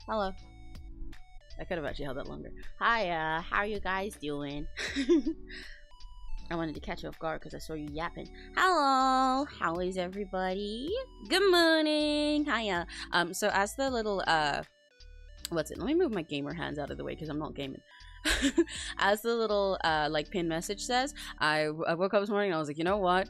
Hello. I could have actually held that longer. Hi, how are you guys doing? I wanted to catch you off guard because I saw you yapping. Hello, how is everybody? Good morning. Hiya. So as the little what's it? Let me move my gamer hands out of the way because I'm not gaming. As the little like pin message says, I woke up this morning and I was like, you know what?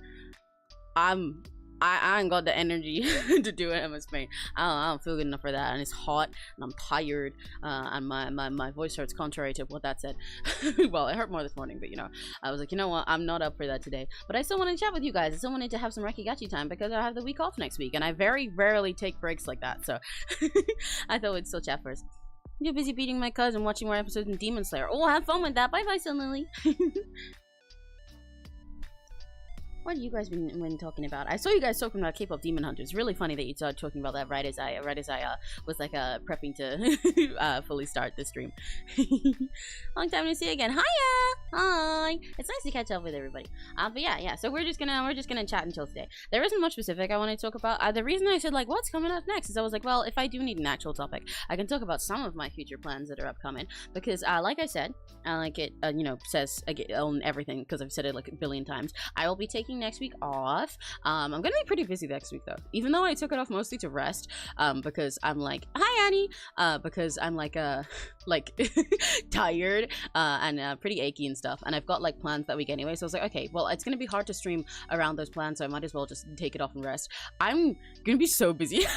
I ain't got the energy to do it. MS Paint. I don't feel good enough for that, and it's hot, and I'm tired, and my voice hurts contrary to what that said. Well, it hurt more this morning, but you know, I was like, you know what, I'm not up for that today. But I still want to chat with you guys. I still wanted to have some Rakigachi time because I have the week off next week, and I very rarely take breaks like that. So I thought we'd still chat first. You're busy beating my cousin, watching more episodes of Demon Slayer. Oh, have fun with that. Bye bye, Sun Lily. What have you guys been talking about? I saw you guys talking about K-pop Demon Hunters. Really funny that you started talking about that right as I was like prepping to fully start the stream. Long time to see you again. Hiya! Hi! It's nice to catch up with everybody. But yeah. So we're just gonna chat until today. There isn't much specific I want to talk about. The reason I said like what's coming up next is I was like, well, if I do need an actual topic, I can talk about some of my future plans that are upcoming because like I said, like it you know says on everything because I've said it like a billion times. I will be taking next week off. I'm gonna be pretty busy next week though, even though I took it off mostly to rest because I'm like, hi Annie, because I'm like tired and pretty achy and stuff, and I've got like plans that week anyway, so I was like, okay, well, it's gonna be hard to stream around those plans, so I might as well just take it off and rest. I'm gonna be so busy.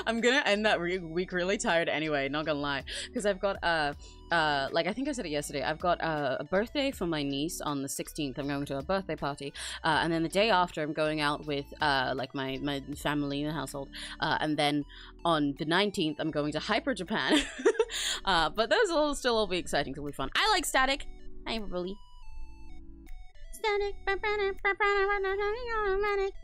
I'm gonna end that week really tired anyway, not gonna lie, because I've got like I think I said it yesterday, I've got a birthday for my niece on the 16th. I'm going to a birthday party, and then the day after I'm going out with like my family in the household, and then on the 19th I'm going to Hyper Japan. But those will still all be exciting, it'll be fun. I like Static. Hi everybody. Static, the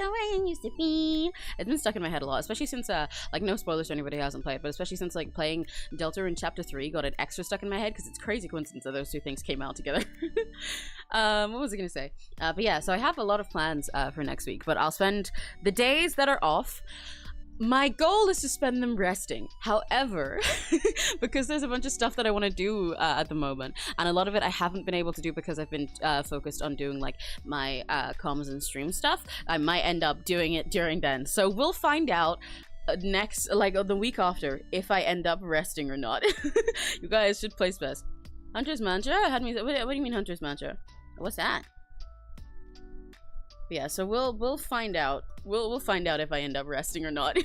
way it used to be. It's been stuck in my head a lot, especially since like no spoilers to anybody who hasn't played, but especially since like playing Delta in chapter 3 got it extra stuck in my head because it's crazy coincidence that those two things came out together. What was I gonna say? But yeah, so I have a lot of plans for next week, but I'll spend the days that are off. My goal is to spend them resting. However, because there's a bunch of stuff that I want to do at the moment, and a lot of it I haven't been able to do because I've been focused on doing like my comms and stream stuff, I might end up doing it during then. So we'll find out next, like the week after, if I end up resting or not. You guys should place best. Hunter's Mantra? What do you mean Hunter's Mantra? What's that? Yeah, so we'll find out. We'll find out if I end up resting or not.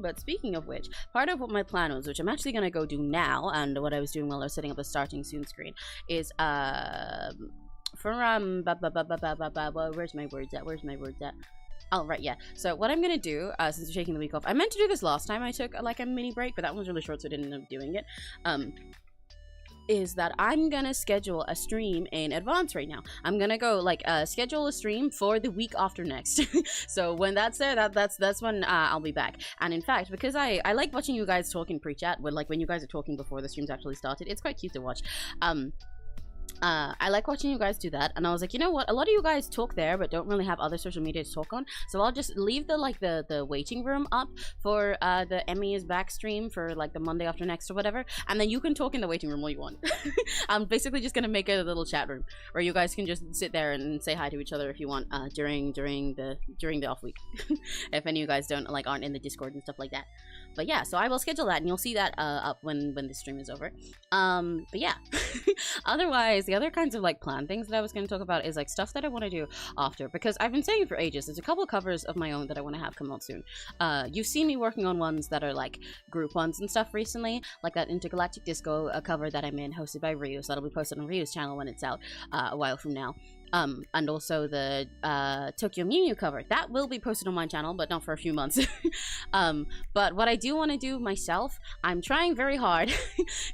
But speaking of which, part of what my plan was, which I'm actually gonna go do now, and what I was doing while I was setting up the starting soon screen, is where's my words at? Oh, right, yeah. So what I'm gonna do, since we're taking the week off, I meant to do this last time I took like a mini break, but that one was really short, so I didn't end up doing it. Is that I'm gonna schedule a stream in advance right now. I'm gonna go like schedule a stream for the week after next. So when that's there, that's when I'll be back. And in fact, because I like watching you guys talk in pre-chat, when you guys are talking before the streams actually started, it's quite cute to watch. I like watching you guys do that, and I was like, you know what, a lot of you guys talk there but don't really have other social media to talk on, so I'll just leave the waiting room up for the Emmy is back stream for like the Monday after next or whatever, and then you can talk in the waiting room all you want. I'm basically just gonna make it a little chat room where you guys can just sit there and say hi to each other if you want during the off week. If any of you guys aren't in the Discord and stuff like that. But yeah, so I will schedule that, and you'll see that up when the stream is over. But yeah. Otherwise, the other kinds of like plan things that I was going to talk about is like stuff that I want to do after, because I've been saying for ages, there's a couple of covers of my own that I want to have come out soon. You've seen me working on ones that are like group ones and stuff recently, like that Intergalactic Disco cover that I'm in, hosted by Ryu, so that'll be posted on Ryu's channel when it's out a while from now. And also the Tokyo Mew Mew cover that will be posted on my channel, but not for a few months. But what I do want to do myself, I'm trying very hard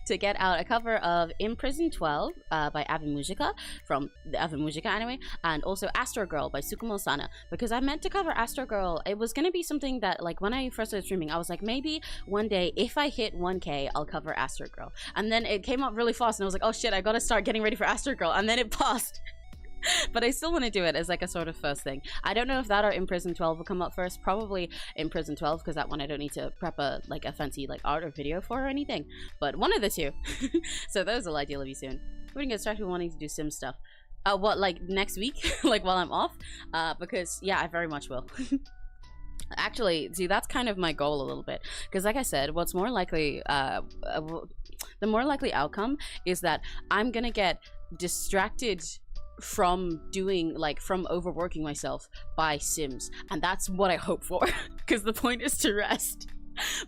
to get out a cover of In Prison 12 by Avimujika from the Avimujika anime, and also Astro Girl by Tsukumo Sana, because I meant to cover Astro Girl. It was gonna be something that, like, when I first started streaming, I was like, maybe one day if I hit 1K I'll cover Astro Girl, and then it came up really fast and I was like, oh shit, I gotta start getting ready for Astro Girl, and then it passed. But I still want to do it as like a sort of first thing. I don't know if that or In Prison 12 will come up first. Probably In Prison 12, because that one I don't need to prep a fancy like art or video for or anything. But one of the two. So those will ideally be soon. We're gonna get started with wanting to do sim stuff. What, like next week? Like while I'm off? Because yeah, I very much will. Actually, see, that's kind of my goal a little bit, because like I said, what's more likely, the more likely outcome is that I'm gonna get distracted from doing, like, from overworking myself by sims, and that's what I hope for, because the point is to rest.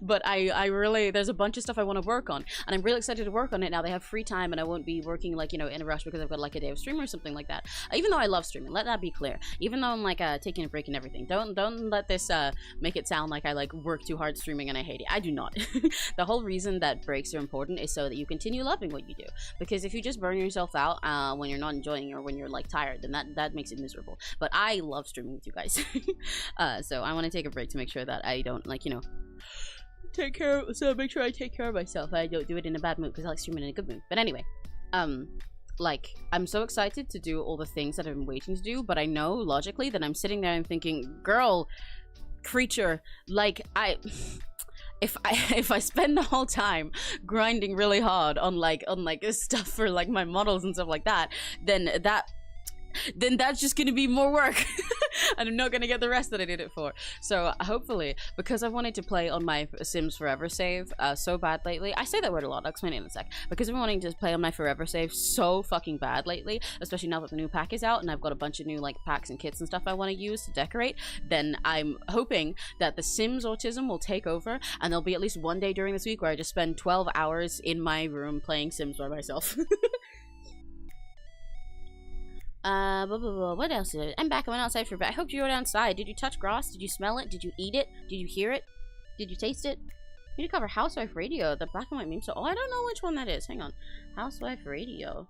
But I really, there's a bunch of stuff I want to work on, and I'm really excited to work on it now. They have free time, and I won't be working, like, you know, in a rush because I've got like a day of stream or something like that. Even though I love streaming, let that be clear. Even though I'm like taking a break and everything, don't let this make it sound like I like work too hard streaming and I hate it. I do not. The whole reason that breaks are important is so that you continue loving what you do, because if you just burn yourself out when you're not enjoying it or when you're like tired, then that makes it miserable. But I love streaming with you guys. So I want to take a break to make sure that I don't, like, you know, make sure I take care of myself. I don't do it in a bad mood, because I like streaming in a good mood. But anyway, like, I'm so excited to do all the things that I've been waiting to do, but I know logically that I'm sitting there and thinking, girl, creature, like, if I spend the whole time grinding really hard on this stuff for like my models and stuff like that, then that's just gonna be more work. And I'm not gonna get the rest that I did it for. So hopefully, because I've wanted to play on my Sims Forever save so bad lately. I say that word a lot, I'll explain it in a sec. Because I've been wanting to play on my Forever save so fucking bad lately, especially now that the new pack is out and I've got a bunch of new like packs and kits and stuff I want to use to decorate, then I'm hoping that the Sims autism will take over, and there'll be at least one day during this week where I just spend 12 hours in my room playing Sims by myself. What else is it? I'm back. I went outside for a bit. I hope you were outside. Did you touch grass? Did you smell it? Did you eat it? Did you hear it? Did you taste it? I need to cover Housewife Radio. The black and white meme. So, oh, I don't know which one that is. Hang on. Housewife Radio.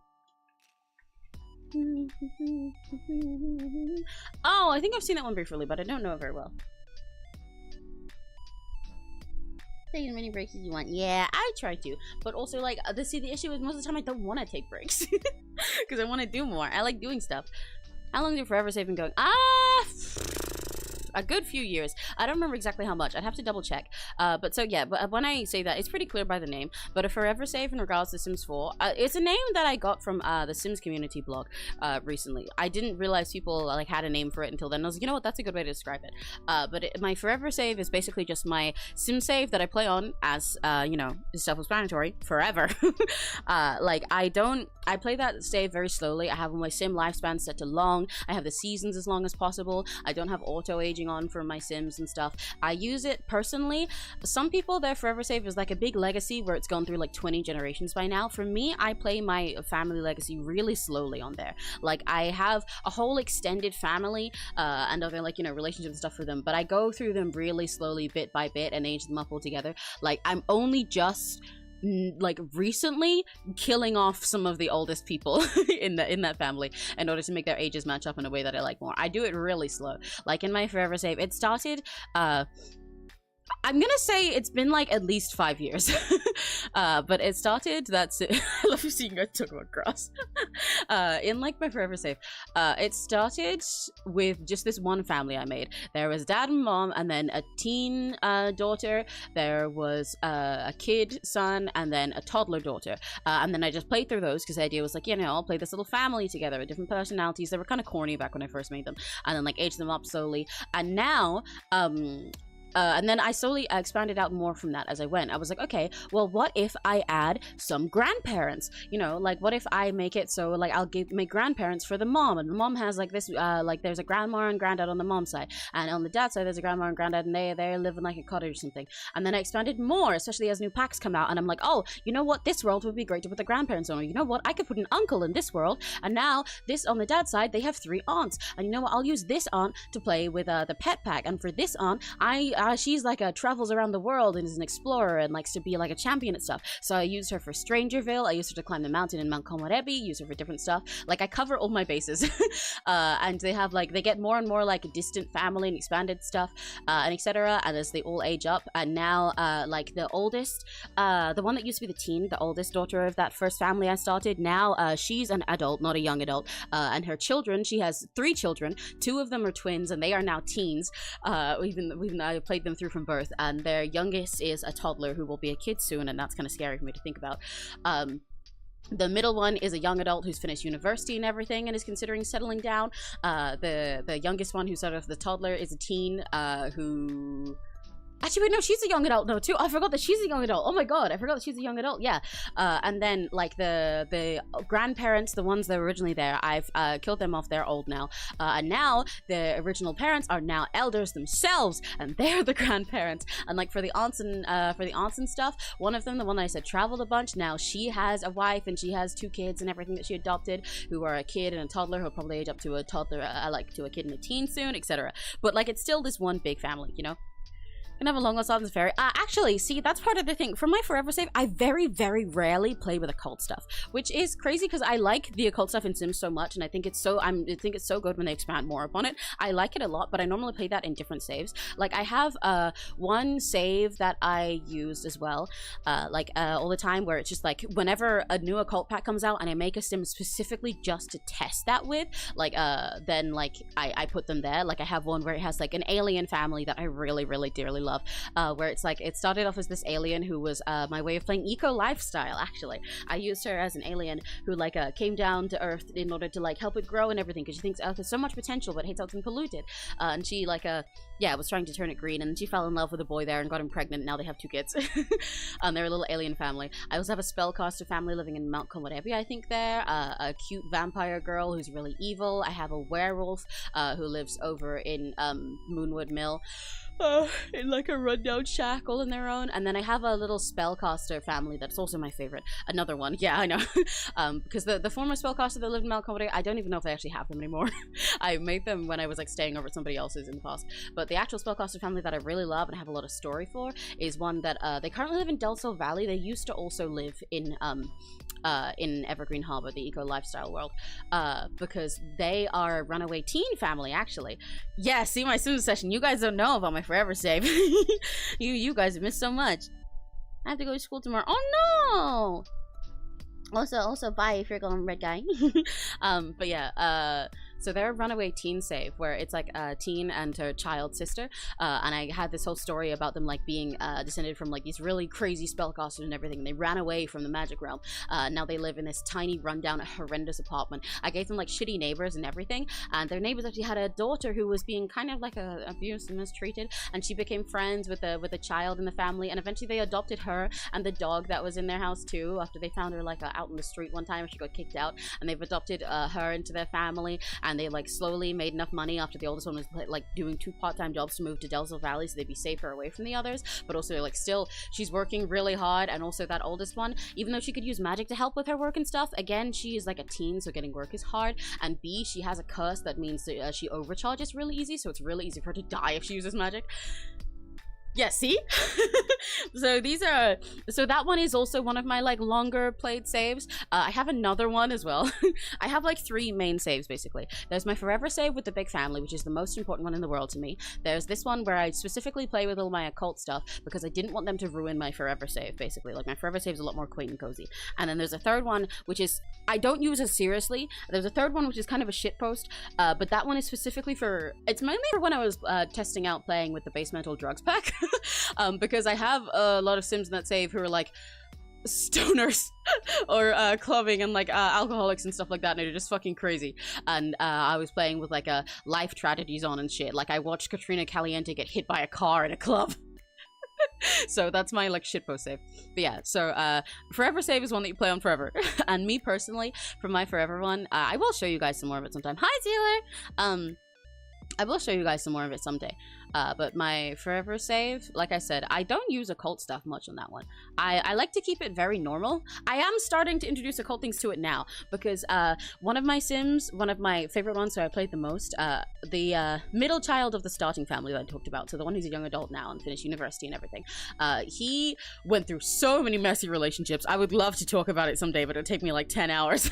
Oh, I think I've seen that one briefly, but I don't know it very well. Take as many breaks as you want. Yeah, I try to, but also like the issue is most of the time I don't want to take breaks because I want to do more. I like doing stuff. How long did Forever Save been going? A good few years. I don't remember exactly how much. I'd have to double check. But so yeah, but when I say that, it's pretty clear by the name. But a Forever Save in regards to Sims 4, it's a name that I got from the Sims community blog recently. I didn't realize people like had a name for it until then. I was like, you know what, that's a good way to describe it. But my Forever Save is basically just my Sim save that I play on as you know, self-explanatory, forever. Like I play that save very slowly. I have my Sim lifespan set to long. I have the seasons as long as possible. I don't have auto aging on for my Sims and stuff. I use it personally. Some people, their Forever Save is like a big legacy where it's gone through like 20 generations by now. For me, I play my family legacy really slowly on there. Like I have a whole extended family and other like, you know, relationships and stuff for them, but I go through them really slowly, bit by bit, and age them up all together. Like I'm only just like recently killing off some of the oldest people in that family in order to make their ages match up in a way that I like more. I do it really slow. Like in my Forever Save, it started I'm gonna say it's been like at least 5 years. But it started, that's it. I love seeing you guys talk about grass. In like my Forever Save, it started with just this one family I made. There was dad and mom, and then a teen daughter. There was a kid son, and then a toddler daughter. And then I just played through those because the idea was like, you know, I'll play this little family together with different personalities. They were kind of corny back when I first made them, and then like aged them up slowly. And now and then I slowly expanded out more from that as I went. I was like, okay, well, what if I add some grandparents? You know, like, what if I make it so, like, I'll make grandparents for the mom, and the mom has, like, this, like, there's a grandma and granddad on the mom's side, and on the dad's side, there's a grandma and granddad, and they live in, like, a cottage or something. And then I expanded more, especially as new packs come out, and I'm like, oh, you know what? This world would be great to put the grandparents on, or you know what? I could put an uncle in this world, and now, this, on the dad's side, they have 3 aunts, and you know what? I'll use this aunt to play with, the pet pack, and for this aunt, I she's like travels around the world and is an explorer and likes to be like a champion and stuff. So I used her for Strangerville. I used her to climb the mountain in Mount 𝘆cie𝗿, use her for different stuff. Like I cover all my bases. And they have like, they get more and more like a distant family and expanded stuff, and etc. And as they all age up, and now like the oldest, the one that used to be the teen, the oldest daughter of that first family I started, now she's an adult, not a young adult, and her children, she has 3 children. 2 of them are twins and they are now teens, even I played them through from birth, and their youngest is a toddler who will be a kid soon, and that's kind of scary for me to think about. The middle one is a young adult who's finished university and everything and is considering settling down. The youngest one, who's sort of the toddler, is a teen who... Actually, wait, no, she's a young adult now, too. I forgot that she's a young adult. Oh my god, I forgot that she's a young adult, yeah. And then, like, the grandparents, the ones that were originally there, I've killed them off. They're old now. And now, the original parents are now elders themselves, and they're the grandparents. And, like, for the aunts and stuff, one of them, the one that I said traveled a bunch, now she has a wife, and she has 2 kids and everything that she adopted, who are a kid and a toddler, who'll probably age up to a toddler, like, to a kid and a teen soon, etc. But, like, it's still this one big family, you know? Can have a long lost Autumn's Fairy. Actually, see, that's part of the thing. For my forever save, I very, very rarely play with occult stuff, which is crazy because I like the occult stuff in Sims so much, and I think it's so good when they expand more upon it. I like it a lot, but I normally play that in different saves. Like I have one save that I used as well, all the time, where it's just like whenever a new occult pack comes out and I make a Sim specifically just to test that with, then like I put them there. Like I have one where it has like an alien family that I really, really dearly love, where it's like, it started off as this alien who was my way of playing eco lifestyle. Actually, I used her as an alien who like came down to Earth in order to like help it grow and everything, because she thinks Earth has so much potential but hates how it's been polluted, and she like was trying to turn it green, and then she fell in love with a boy there and got him pregnant, and now they have 2 kids. They're a little alien family. I also have a spellcaster family living in Mount 𝘆cie𝗿, I think there, a cute vampire girl who's really evil. I have a werewolf who lives over in Moonwood Mill, in like a rundown shack all on their own. And then I have a little spellcaster family that's also my favorite. Another one, yeah, I know. Because the former spellcaster that lived in Mount 𝘆cie𝗿, I don't even know if they actually have them anymore. I made them when I was like staying over at somebody else's in the past. But the actual spellcaster family that I really love and have a lot of story for is one that they currently live in 𝘆cie Valley. They used to also live in Evergreen Harbor, the eco lifestyle world, because they are a runaway teen family, actually. Yeah, see my Sims session. You guys don't know about my forever save. you guys have missed so much. I have to go to school tomorrow. Oh no! Also bye if you're going red guy. But yeah, so they're a runaway teen save where it's like a teen and her child sister, and I had this whole story about them like being descended from like these really crazy spellcasters and everything, and they ran away from the magic realm. Now they live in this tiny rundown horrendous apartment. I gave them like shitty neighbors and everything, and their neighbors actually had a daughter who was being kind of like abused and mistreated, and she became friends with a child in the family, and eventually they adopted her and the dog that was in their house too, after they found her like out in the street one time. She got kicked out, and they've adopted her into their family, and they like slowly made enough money after the oldest one was like doing 2 part-time jobs to move to 𝘆cie Valley so they'd be safer away from the others. But also like still she's working really hard, and also that oldest one, even though she could use magic to help with her work and stuff, again she is like a teen, so getting work is hard, and B, she has a curse that means that she overcharges really easy, so it's really easy for her to die if she uses magic. Yeah, see? So that one is also one of my like longer played saves. I have another one as well. I have like 3 main saves basically. There's my forever save with the big family, which is the most important one in the world to me. There's this one where I specifically play with all my occult stuff because I didn't want them to ruin my forever save basically. Like my forever save is a lot more quaint and cozy. And then there's a third one which is, I don't use as seriously. There's a third one which is kind of a shitpost, but that one is specifically for, it's mainly for when I was testing out playing with the base metal drugs pack. Because I have a lot of Sims in that save who are like stoners or clubbing and like alcoholics and stuff like that, and they're just fucking crazy. And I was playing with like life tragedies on and shit. Like I watched Katrina Caliente get hit by a car in a club. So that's my like shitpost save. But yeah, so forever save is one that you play on forever. And me personally, for my forever one, I will show you guys some more of it sometime. Hi Taylor. I will show you guys some more of it someday. But my forever save, like I said, I don't use occult stuff much on that one. I like to keep it very normal. I am starting to introduce occult things to it now because one of my Sims, one of my favorite ones, so I played the most, the middle child of the starting family that I talked about, so the one who's a young adult now and finished university and everything, he went through so many messy relationships. I would love to talk about it someday, but it would take me like 10 hours.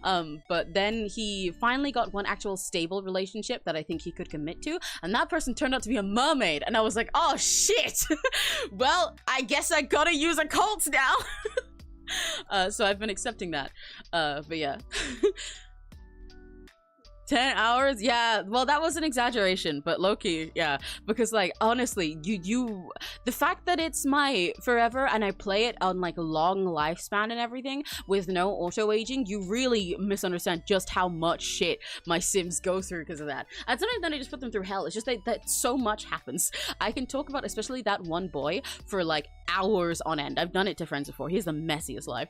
But then he finally got one actual stable relationship that I think he could commit to, and that person turned out to be a mermaid, and I was like, oh shit. Well, I guess I gotta use occults now. So I've been accepting that, but yeah. 10 hours? Yeah, well, that was an exaggeration, but low-key, yeah. Because, like, honestly, the fact that it's my forever and I play it on, like, a long lifespan and everything with no auto-aging, you really misunderstand just how much shit my Sims go through because of that. And sometimes then I just put them through hell. It's just that so much happens. I can talk about especially that one boy for, like, hours on end. I've done it to friends before. He has the messiest life.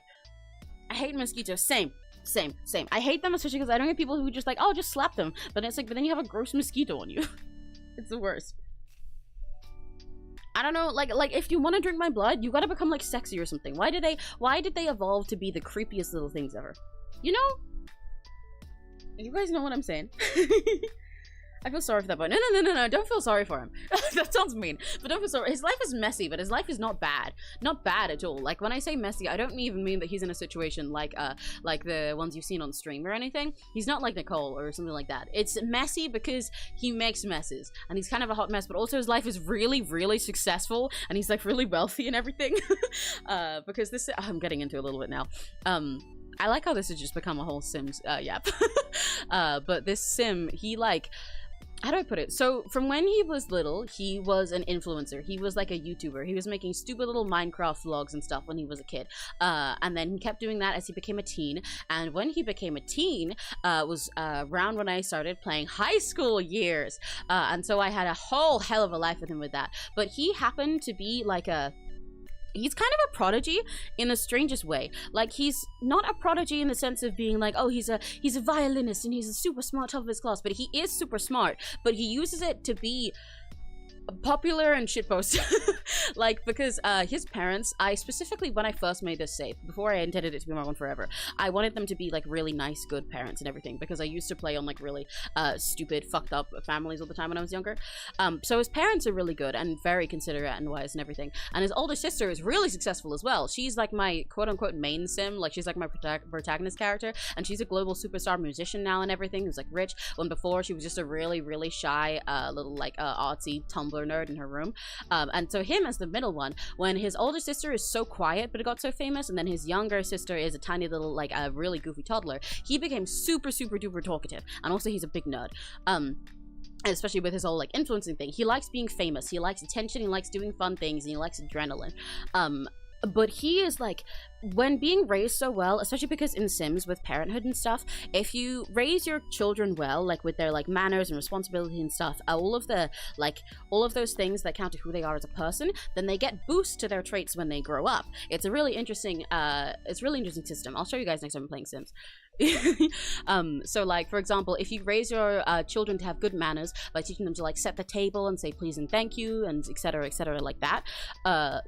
I hate mosquitoes. Same. I hate them, especially because I don't get people who just like, oh, just slap them. But it's like, but then you have a gross mosquito on you. It's the worst. I don't know, like if you want to drink my blood, you gotta become like sexy or something. Why did they evolve to be the creepiest little things ever? You know? You guys know what I'm saying? I feel sorry for that boy. No, don't feel sorry for him. That sounds mean, but don't feel sorry. His life is messy, but his life is not bad. Not bad at all. Like, when I say messy, I don't even mean that he's in a situation like the ones you've seen on stream or anything. He's not like Nicole or something like that. It's messy because he makes messes, and he's kind of a hot mess, but also his life is really, really successful, and he's, like, really wealthy and everything. Because this... I'm getting into a little bit now. I like how this has just become a whole Sims, yap. But this Sim, he, like... How do I put it? So, from when he was little, he was an influencer. He was like a YouTuber. He was making stupid little Minecraft vlogs and stuff when he was a kid. And then he kept doing that as he became a teen. And when he became a teen, was around when I started playing high school years. And so I had a whole hell of a life with him with that. But he happened to be like he's kind of a prodigy in the strangest way. Like, he's not a prodigy in the sense of being like, oh, he's a violinist and he's a super smart top of his class, but he is super smart, but he uses it to be popular and shitpost. Like, because his parents, I specifically, when I first made this save, before I intended it to be my one forever, I wanted them to be like really nice, good parents and everything, because I used to play on like really stupid, fucked up families all the time when I was younger. So his parents are really good and very considerate and wise and everything, and his older sister is really successful as well. She's like my quote-unquote main Sim, like she's like my protagonist character, and she's a global superstar musician now and everything, who's like rich, when before she was just a really, really shy little like artsy Tumblr nerd in her room. And so him as the middle one, when his older sister is so quiet but it got so famous, and then his younger sister is a tiny little like a really goofy toddler, he became super duper talkative, and also he's a big nerd. Especially with his whole like influencing thing. He likes being famous, he likes attention, he likes doing fun things, and he likes adrenaline. But he is like, when being raised so well, especially because in Sims with parenthood and stuff, if you raise your children well, like with their like manners and responsibility and stuff, all of those things that count to who they are as a person, then they get boost to their traits when they grow up. It's a really interesting system. I'll show you guys next time I'm playing Sims. So like, for example, if you raise your children to have good manners by teaching them to like set the table and say please and thank you and etc like that,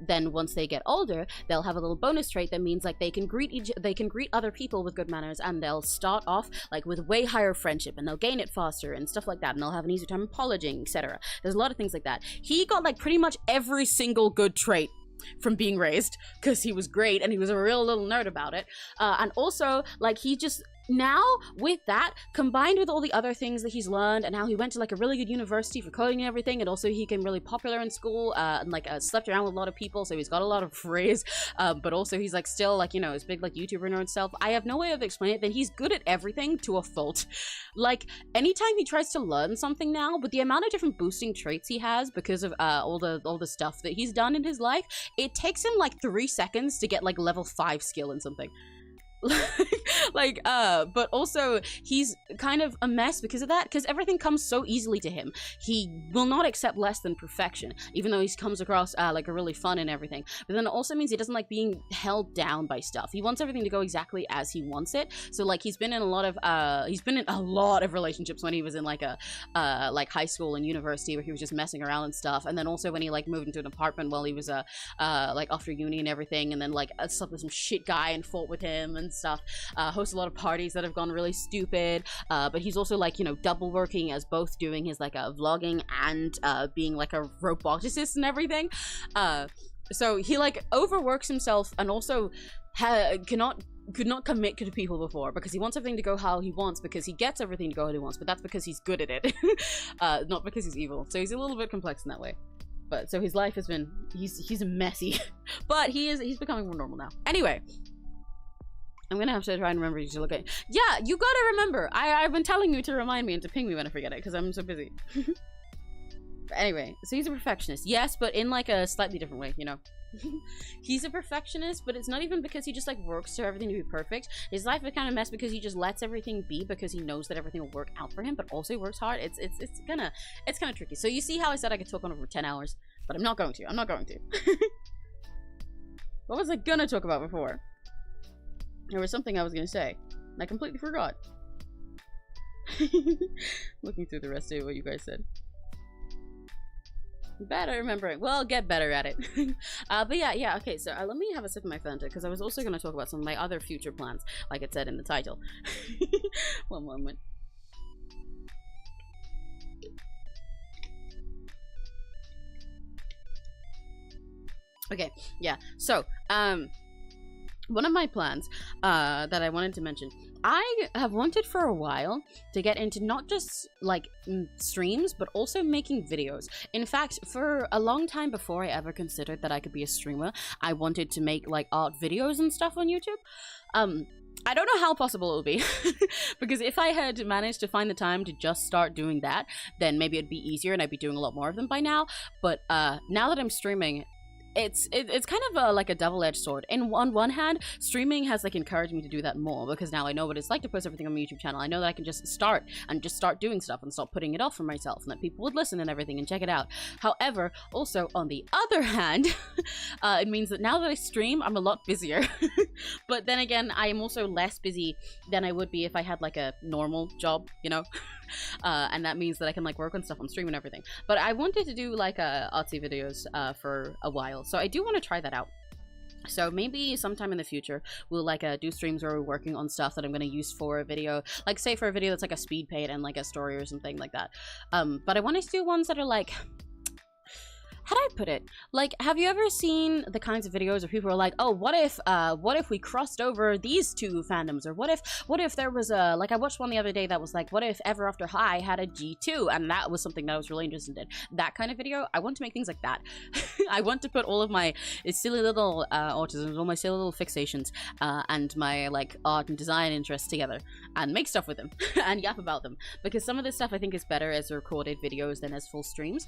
then once they get older, they'll have a little bonus trait that means like they can greet other people with good manners, and they'll start off like with way higher friendship, and they'll gain it faster and stuff like that, and they'll have an easier time apologizing, etc. There's a lot of things like that. He got like pretty much every single good trait from being raised because he was great and he was a real little nerd about it, and also like he just now, with that combined with all the other things that he's learned, and how he went to like a really good university for coding and everything, and also he became really popular in school, and like slept around with a lot of people, so he's got a lot of phrase, but also he's like still like, you know, his big like YouTuber nerd self. I have no way of explaining it, that he's good at everything to a fault. Like, anytime he tries to learn something now, but the amount of different boosting traits he has because of all the stuff that he's done in his life, it takes him like 3 seconds to get like level 5 skill in something. But also he's kind of a mess because of that, because everything comes so easily to him. He will not accept less than perfection, even though he comes across like a really fun and everything. But then it also means he doesn't like being held down by stuff. He wants everything to go exactly as he wants it. So like he's been in a lot of relationships when he was in like a like high school and university, where he was just messing around and stuff. And then also when he like moved into an apartment while he was like after uni and everything, and then like slept with some shit guy and fought with him and stuff. Hosts a lot of parties that have gone really stupid, but he's also like, you know, double working as both doing his like vlogging and being like a roboticist and everything. So he like overworks himself, and also could not commit to people before, because he wants everything to go how he wants, because he gets everything to go how he wants, but that's because he's good at it. Not because he's evil. So he's a little bit complex in that way. But so his life has been, he's messy, but he's becoming more normal now. Anyway, I'm gonna have to try and remember you to look at. Yeah, you gotta remember. I've been telling you to remind me and to ping me when I forget it, because I'm so busy. But anyway, so he's a perfectionist. Yes, but in like a slightly different way, you know. He's a perfectionist, but it's not even because he just like works for everything to be perfect. His life is kind of mess because he just lets everything be, because he knows that everything will work out for him, but also he works hard. It's kind of tricky. So you see how I said I could talk on over 10 hours, but I'm not going to. What was I gonna talk about before? There was something I was gonna say, and I completely forgot. Looking through the rest of what you guys said. Bad at remembering. Well, get better at it. But yeah, okay, so let me have a sip of my Fanta, because I was also going to talk about some of my other future plans, like it said in the title. One moment. Okay, yeah, so, one of my plans that I wanted to mention, I have wanted for a while to get into not just like streams, but also making videos. In fact, for a long time before I ever considered that I could be a streamer, I wanted to make like art videos and stuff on YouTube. I don't know how possible it will be, because if I had managed to find the time to just start doing that, then maybe it'd be easier and I'd be doing a lot more of them by now. But now that I'm streaming, it's kind of like a double-edged sword. On one hand, streaming has like encouraged me to do that more, because now I know what it's like to post everything on my YouTube channel. I know that I can just start doing stuff and stop putting it off for myself, and that people would listen and everything and check it out. However, also on the other hand, it means that now that I stream, I'm a lot busier. But then again, I am also less busy than I would be if I had like a normal job, you know. And that means that I can like work on stuff on stream and everything. But I wanted to do like artsy videos for a while, so I do want to try that out. So maybe sometime in the future we'll like do streams where we're working on stuff that I'm going to use for a video, like say for a video that's like a speed paint and like a story or something like that. But I want to do ones that are like, how do I put it? Like, have you ever seen the kinds of videos where people are like, oh, what if we crossed over these two fandoms? Or what if there was a, like I watched one the other day that was like, what if Ever After High had a G2? And that was something that I was really interested in. That kind of video, I want to make things like that. I want to put all of my silly little autisms, all my silly little fixations, and my like art and design interests together and make stuff with them and yap about them. Because some of this stuff I think is better as recorded videos than as full streams.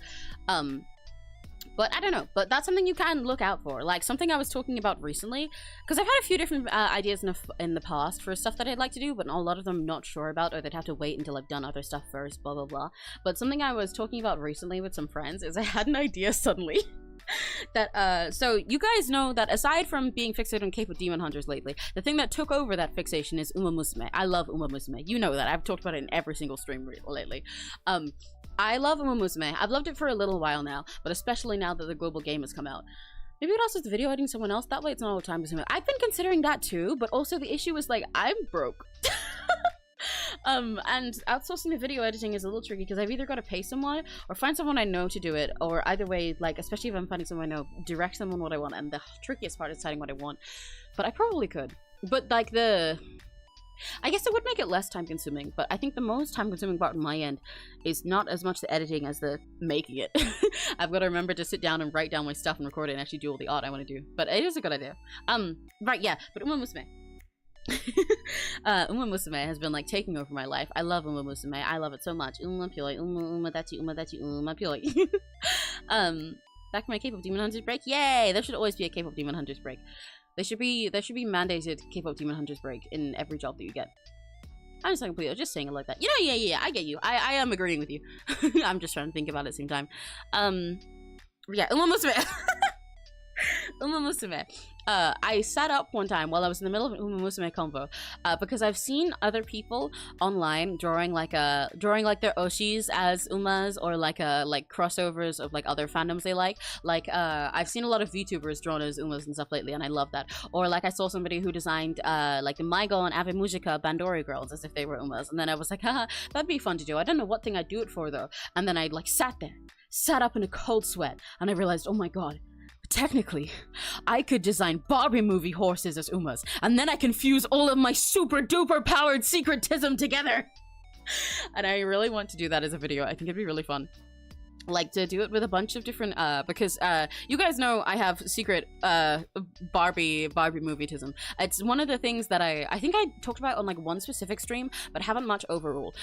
But I don't know, but that's something you can look out for. Like something I was talking about recently, because I've had a few different ideas in the past for stuff that I'd like to do, but a lot of them I'm not sure about, or they'd have to wait until I've done other stuff first, blah, blah, blah. But something I was talking about recently with some friends is I had an idea suddenly. That so you guys know that aside from being fixated on K-pop demon hunters lately, the thing that took over that fixation is Uma Musume. I love Uma Musume. You know that. I've talked about it in every single stream lately. I love Uma Musume. I've loved it for a little while now, but especially now that the global game has come out. Maybe it also is video editing someone else. That way it's not all the time consuming. I've been considering that too, but also the issue is like I'm broke. And outsourcing the video editing is a little tricky because I've either got to pay someone or find someone I know to do it, or either way, like especially if I'm finding someone I know, direct them on what I want. And the trickiest part is deciding what I want, but I probably could. But like I guess it would make it less time consuming, but I think the most time consuming part on my end is not as much the editing as the making it. I've got to remember to sit down and write down my stuff and record it and actually do all the art I want to do. But it is a good idea. Right, yeah, but Uma Musume. Uma Musume has been like taking over my life. I love Uma Musume. I love it so much. Uma Pyoi, Uma Dachi, Uma Pyoi. Back for my K-pop Demon Hunters break. Yay! There should always be a K-pop Demon Hunters break. There should be mandated K-pop Demon Hunters break in every job that you get. I'm just saying it like that. You know, yeah, I get you. I am agreeing with you. I'm just trying to think about it at the same time. Yeah, Uma Musume. I sat up one time while I was in the middle of an Uma Musume convo because I've seen other people online drawing like their 𝘆cies as Umas, or like crossovers of like other fandoms they like. I've seen a lot of VTubers drawn as Umas and stuff lately, and I love that. Or like I saw somebody who designed like the MyGirl and Ave Musica Bandori girls as if they were Umas, and then I was like, haha, that'd be fun to do. I don't know what thing I'd do it for though. And then I like sat up in a cold sweat, and I realized, oh my god, technically, I could design Barbie movie horses as Umas, and then I can fuse all of my super duper powered secretism together. And I really want to do that as a video. I think it'd be really fun. Like, to do it with a bunch of different, because, you guys know I have secret, Barbie movietism. It's one of the things that I think I talked about on, like, one specific stream, but haven't much overall.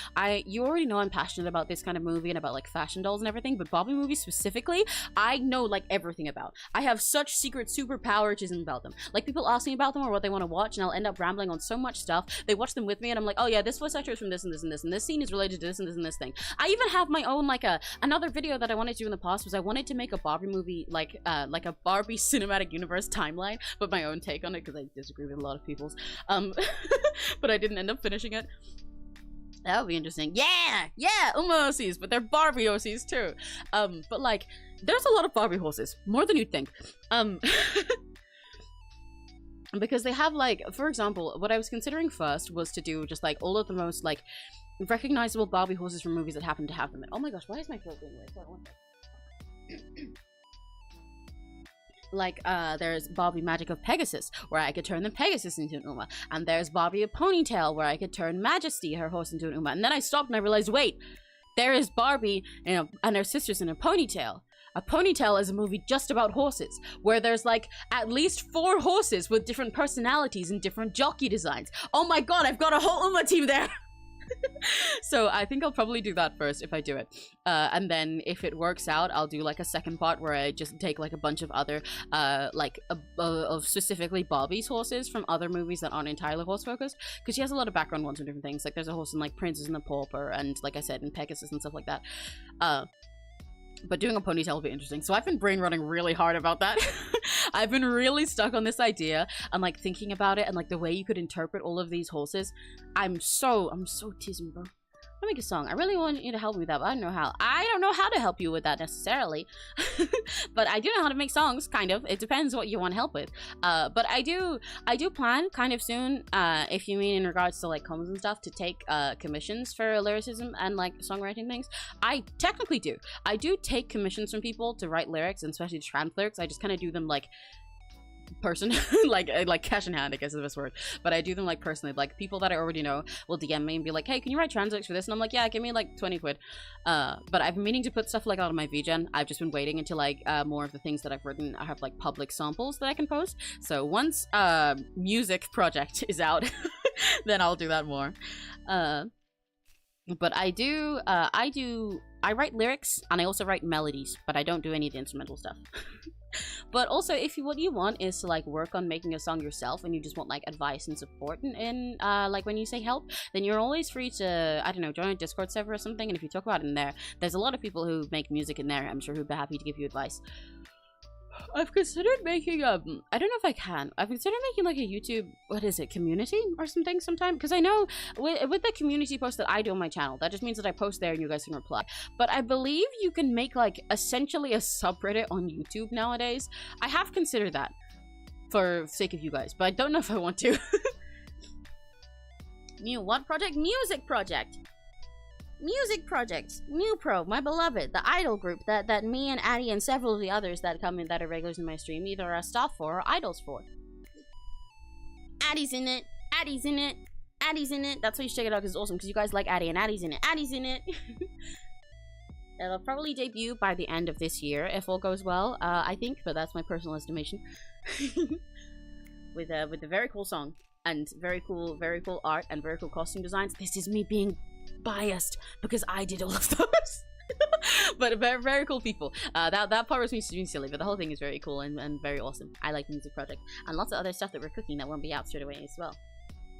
You already know I'm passionate about this kind of movie and about, like, fashion dolls and everything, but Barbie movies specifically, I know, like, everything about. I have such secret superpowerism about them. Like, people ask me about them or what they want to watch, and I'll end up rambling on so much stuff. They watch them with me, and I'm like, oh yeah, this voice actor is from this and this and this, and this scene is related to this and this and this thing. I even have my own, like, another video that I wanted to do in the past was I wanted to make a Barbie movie, like a Barbie cinematic universe timeline, but my own take on it, because I disagree with a lot of people's. But I didn't end up finishing it. That would be interesting. Yeah, Uma 𝘆cies, but they're Barbie 𝘆cies too. But like, there's a lot of Barbie horses, more than you'd think. Because they have, like, for example, what I was considering first was to do just like all of the most like recognizable Barbie horses from movies that happen to have them in. Oh my gosh, why is my throat being weird? Like, there's Barbie Magic of Pegasus, where I could turn the Pegasus into an Uma. And there's Barbie of Ponytail, where I could turn Majesty, her horse, into an Uma. And then I stopped and I realized, wait, there is Barbie and her sisters in a ponytail. A Ponytail is a movie just about horses, where there's like at least 4 horses with different personalities and different jockey designs. Oh my god, I've got a whole Uma team there! So I think I'll probably do that first if I do it, and then if it works out, I'll do like a second part where I just take like a bunch of other of specifically Barbie's horses from other movies that aren't entirely horse focused, because she has a lot of background ones and different things. Like there's a horse in like Princess and the Pauper, and like I said, in Pegasus and stuff like that. But doing a ponytail will be interesting. So I've been brain running really hard about that. I've been really stuck on this idea and like thinking about it and like the way you could interpret all of these horses. I'm so teasing, bro. I'll make a song. I really want you to help me with that, but I don't know how. I don't know how to help you with that necessarily. But I do know how to make songs, kind of. It depends what you want help with. But I do plan kind of soon, if you mean in regards to like comms and stuff, to take commissions for lyricism and like songwriting things. I technically do. I do take commissions from people to write lyrics, and especially trans lyrics. I just kind of do them like person like cash in hand, I guess is the best word, but I do them like personally. Like people that I already know will DM me and be like, hey, can you write trans lyrics for this? And I'm like, yeah, give me like 20 quid. But I've been meaning to put stuff like out on my VGen. I've just been waiting until like more of the things that I've written, I have like public samples that I can post. So once music project is out, then I'll do that more. But I write lyrics and I also write melodies, but I don't do any of the instrumental stuff. But also, what you want is to like work on making a song yourself, and you just want like advice and support in like when you say help, then you're always free to, I don't know, join a Discord server or something, and if you talk about it in there's a lot of people who make music in there, I'm sure, who'd be happy to give you advice. I've considered making I don't know if I can. I've considered making like a YouTube, what is it, community or something sometime, because I know with the community post that I do on my channel, that just means that I post there and you guys can reply. But I believe you can make like essentially a subreddit on YouTube nowadays. I have considered that for sake of you guys, but I don't know if I want to. New what project? Music project. Music projects. New Pro, my beloved, the idol group that me and Addie and several of the others that come in that are regulars in my stream either are staff for or idols for. Addie's in it. Addie's in it. Addie's in it. That's why you should check it out, because it's awesome, because you guys like Addie, and Addie's in it. Addie's in it. It'll probably debut by the end of this year if all goes well, I think, but that's my personal estimation. with a very cool song and very cool art and very cool costume designs. This is me being biased because I did all of those. But very, very cool people. That part was me being silly, but the whole thing is very cool and very awesome. I like the music project. And lots of other stuff that we're cooking that won't be out straight away as well.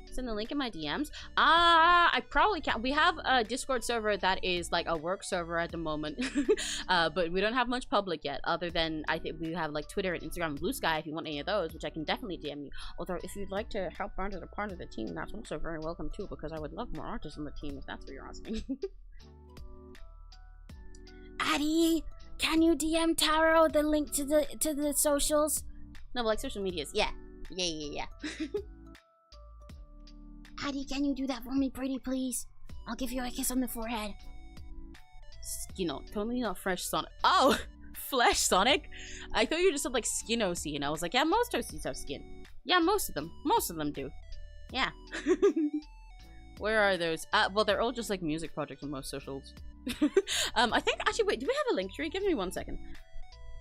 Send the link in my DMs. I probably can't. We have a Discord server that is like a work server at the moment. But we don't have much public yet, other than I think we have like Twitter and Instagram and Blue Sky if you want any of those, which I can definitely DM you. Although if you'd like to help out as a part of the team, that's also very welcome too, because I would love more artists on the team if that's what you're asking. Addie, can you DM Taro the link to the socials? No, but like social medias. Yeah. Addie, can you do that for me, pretty please? I'll give you a kiss on the forehead. Totally not fresh Sonic. Oh, flesh Sonic? I thought you just said like skin OC, and I was like, yeah, most OCs have skin. Yeah, most of them do. Yeah. Where are those? Well, they're all just like music projects on most socials. I think actually, wait, do we have a link tree? Give me 1 second.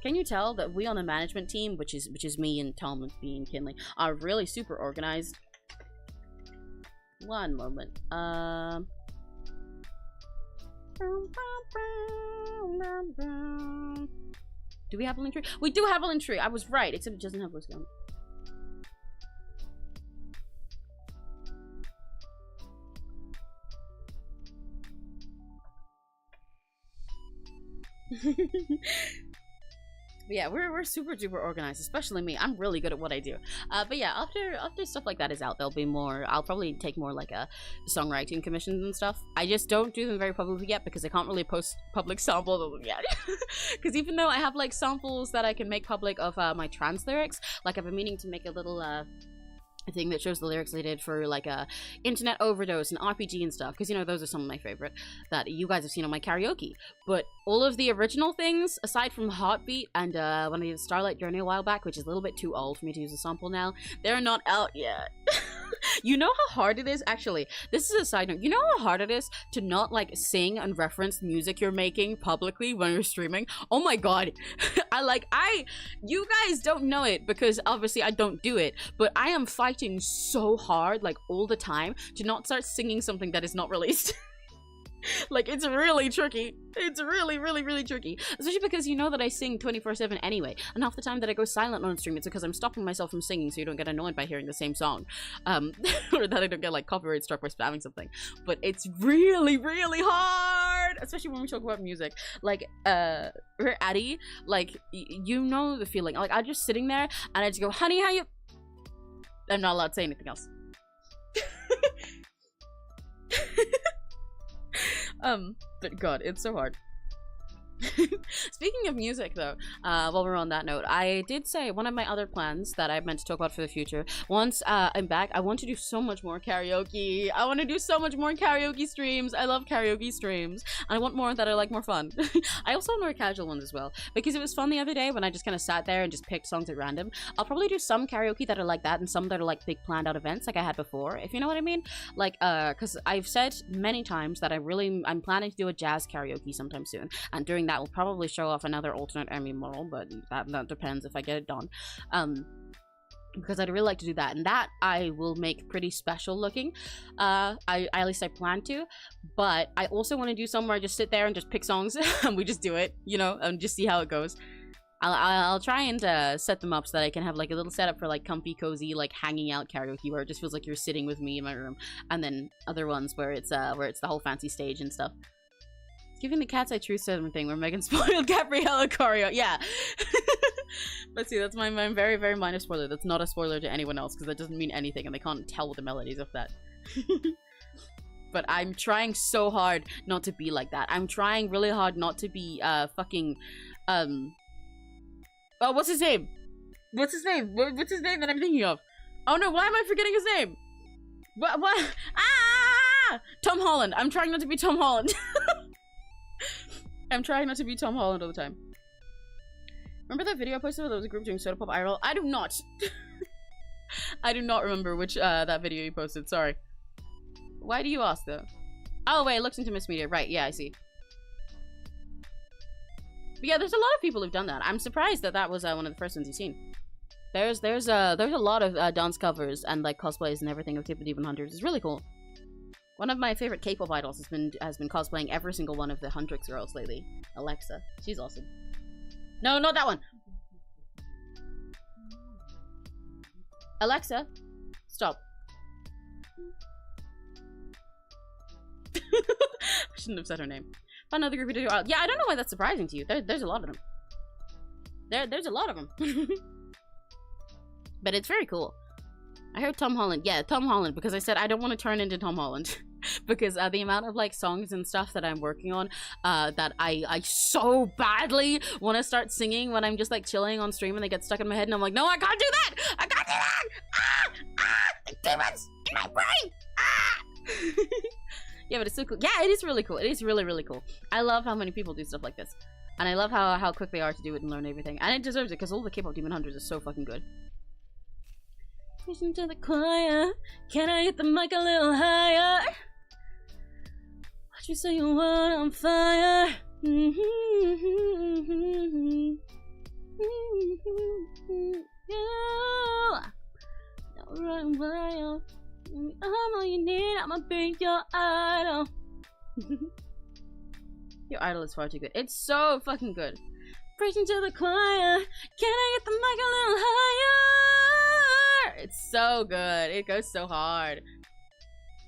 Can you tell that we on the management team, which is me and Tom and B and Kinley, are really super organized? One moment. Do we have a link tree? We do have a link tree. I was right, except it doesn't have what's going on. But yeah, we're super duper organized, especially me. I'm really good at what I do. But yeah, after stuff like that is out, there'll be more. I'll probably take more like songwriting commissions and stuff. I just don't do them very publicly yet because I can't really post public samples of them yet. Because even though I have like samples that I can make public of my trans lyrics, like I've been meaning to make a little thing that shows the lyrics I did for like Internet Overdose and RPG and stuff, because those are some of my favorite that you guys have seen on my karaoke. But all of the original things, aside from Heartbeat and when I did Starlight Journey a while back, which is a little bit too old for me to use a sample now, they're not out yet. You know how hard it is? Actually, this is a side note. You know how hard it is to not like sing and reference music you're making publicly when you're streaming? Oh my god. You guys don't know it because obviously I don't do it, but I am fighting so hard like all the time to not start singing something that is not released. Like, it's really tricky. It's really, really, really tricky. Especially because you know that I sing 24/7 anyway. And half the time that I go silent on stream, it's because I'm stopping myself from singing so you don't get annoyed by hearing the same song. Or that I don't get, like, copyright struck by spamming something. But it's really, really hard! Especially when we talk about music. Like, her Addie, like, you know the feeling. Like, I'm just sitting there, and I just go, honey, how you... I'm not allowed to say anything else. But god, it's so hard. Speaking of music though, while we're on that note, I did say one of my other plans that I meant to talk about for the future, once I'm back, I want to do so much more karaoke. I want to do so much more karaoke streams. I love karaoke streams. I want more that are like more fun. I also want more casual ones as well, because it was fun the other day when I just kind of sat there and just picked songs at random. I'll probably do some karaoke that are like that and some that are like big planned out events like I had before, if you know what I mean. Like, because I've said many times that I'm planning to do a jazz karaoke sometime soon, and during that will probably show off another alternate Emmy model, but that depends if I get it done. Because I'd really like to do that, and that I will make pretty special looking. At least I plan to, but I also want to do somewhere I just sit there and just pick songs and we just do it, you know, and just see how it goes. I'll try and set them up so that I can have like a little setup for like comfy, cozy, like hanging out karaoke where it just feels like you're sitting with me in my room, and then other ones where it's the whole fancy stage and stuff. Giving the Cat's Eye Truth Serum thing where Megan spoiled Gabriella choreo. Yeah. But see, that's my very, very minor spoiler. That's not a spoiler to anyone else because that doesn't mean anything and they can't tell the melodies of that. But I'm trying so hard not to be like that. I'm trying really hard not to be fucking oh, what's his name? What's his name? What's his name that I'm thinking of? Oh no, why am I forgetting his name? What? Ah! Tom Holland. I'm trying not to be Tom Holland. I'm trying not to be Tom Holland all the time. Remember that video I posted where there was a group doing soda pop IRL? I do not. I do not remember which that video you posted. Sorry. Why do you ask though? Oh wait, it looks into Miss Media. Right, yeah, I see. But yeah, there's a lot of people who've done that. I'm surprised that that was one of the first ones you've seen. There's a lot of dance covers and like cosplays and everything of Tip of Demon Hunters. It's really cool. One of my favorite K-pop idols has been cosplaying every single one of the Huntrix girls lately. Alexa. She's awesome. No, not that one! Alexa, stop. I shouldn't have said her name. Found another group video. Yeah, I don't know why that's surprising to you. There's a lot of them. There's a lot of them. But it's very cool. I heard Tom Holland. Yeah, Tom Holland, because I said I don't want to turn into Tom Holland. Because the amount of like songs and stuff that I'm working on that I so badly want to start singing when I'm just like chilling on stream and they get stuck in my head and I'm like, no, I can't do that! I can't do that! Demons in my brain! Yeah, but it's so cool. Yeah, it is really cool. It is really, really cool. I love how many people do stuff like this. And I love how quick they are to do it and learn everything. And it deserves it because all the K-pop Demon Hunters are so fucking good. Listen to the choir. Can I get the mic a little higher? Watch me say you want on fire. Yeah. Don't run wild. I'm all you need. I'ma be your idol. Your idol is far too good. It's so fucking good. Preaching to the choir. Can I get the mic a little higher? It's so good. It goes so hard.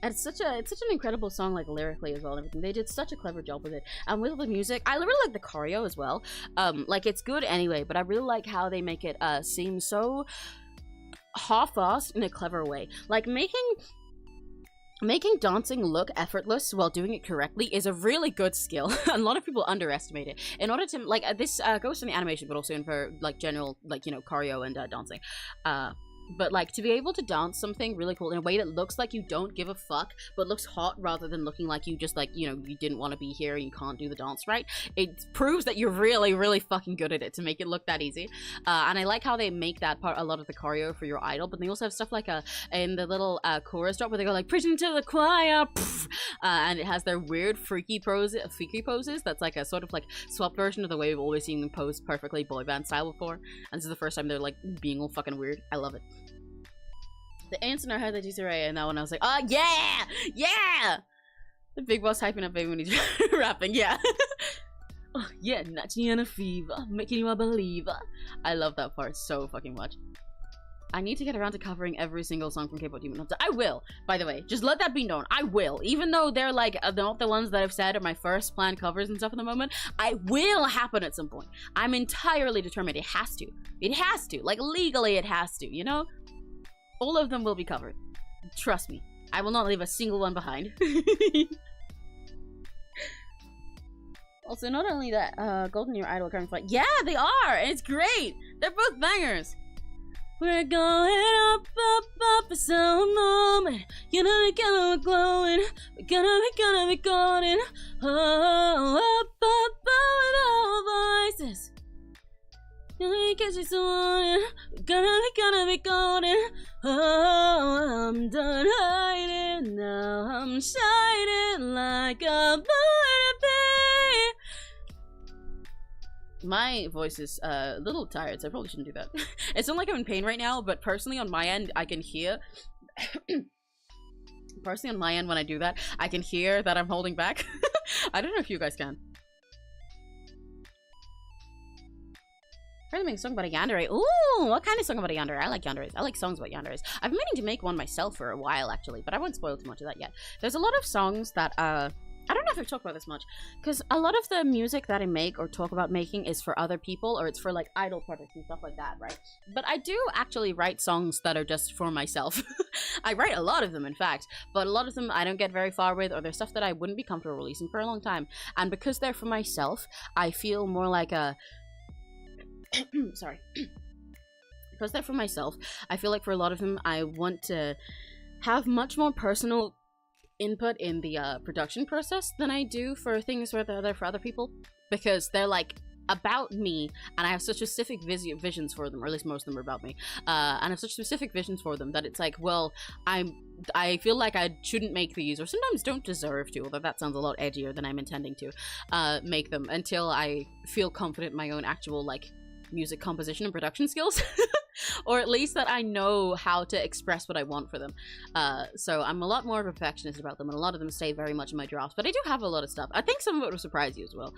And it's such an incredible song, like lyrically as well and everything. They did such a clever job with it. And with the music, I really like the choreo as well. Like it's good anyway, but I really like how they make it seem so half-assed in a clever way. Like making dancing look effortless while doing it correctly is a really good skill. A lot of people underestimate it. In order to, like, this goes in the animation, but also in for, like, general, like, you know, choreo and dancing. But, like, to be able to dance something really cool in a way that looks like you don't give a fuck, but looks hot rather than looking like you just, like, you know, you didn't want to be here and you can't do the dance right, it proves that you're really, really fucking good at it to make it look that easy. And I like how they make that part a lot of the choreo for your idol, but they also have stuff like in the little chorus drop where they go, like, preaching to the choir, and it has their weird freaky poses that's like a sort of, like, swap version of the way we've always seen them pose perfectly boy band style before. And this is the first time they're, like, being all fucking weird. I love it. The ants in our head that you say and that one I was like, oh yeah! Yeah! The big boss hyping up baby when he's rapping, yeah. Oh yeah, Nachi and a fever, making you a believer. I love that part so fucking much. I need to get around to covering every single song from K-pop Demon Hunter. I will, by the way. Just let that be known. I will. Even though they're like not the ones that I've said are my first planned covers and stuff at the moment, I will happen at some point. I'm entirely determined. It has to. It has to. Like legally it has to, you know? All of them will be covered. Trust me. I will not leave a single one behind. Also, not only that, Golden Your Idol current fight. Yeah, they are! And it's great! They're both bangers! We're going up, up, up for some moment. You know we're gonna be glowing. We're gonna be golden. Oh, up, up, up with our voices. You catch you someone. We're gonna be golden. Oh, I'm done hiding. Now I'm shining like a butterfly. My voice is a little tired, so I probably shouldn't do that. It's not like I'm in pain right now, but personally on my end, I can hear... Personally on my end, when I do that, I can hear that I'm holding back. I don't know if you guys can. Trying to make a song about a yandere. Ooh, what kind of song about a yandere? I like yanderes. I like songs about yanderes. I've been meaning to make one myself for a while, actually, but I won't spoil too much of that yet. There's a lot of songs that, I don't know if I've talked about this much, because a lot of the music that I make or talk about making is for other people, or it's for, like, idol projects and stuff like that, right? But I do actually write songs that are just for myself. I write a lot of them, in fact, but a lot of them I don't get very far with, or they're stuff that I wouldn't be comfortable releasing for a long time. And because they're for myself, I feel more like a... Sorry. Because they're for myself, I feel like for a lot of them, I want to have much more personal input in the production process than I do for things where they're for other people, because they're like about me and I have such specific visions for them, or at least most of them are about me, and I have such specific visions for them that it's like, well, I feel like I shouldn't make these, or sometimes don't deserve to, although that sounds a lot edgier than I'm intending to make them, until I feel confident in my own actual like music composition and production skills. or at least that I know how to express what I want for them. So I'm a lot more of a perfectionist about them, and a lot of them stay very much in my drafts, but I do have a lot of stuff. I think some of it will surprise you as well.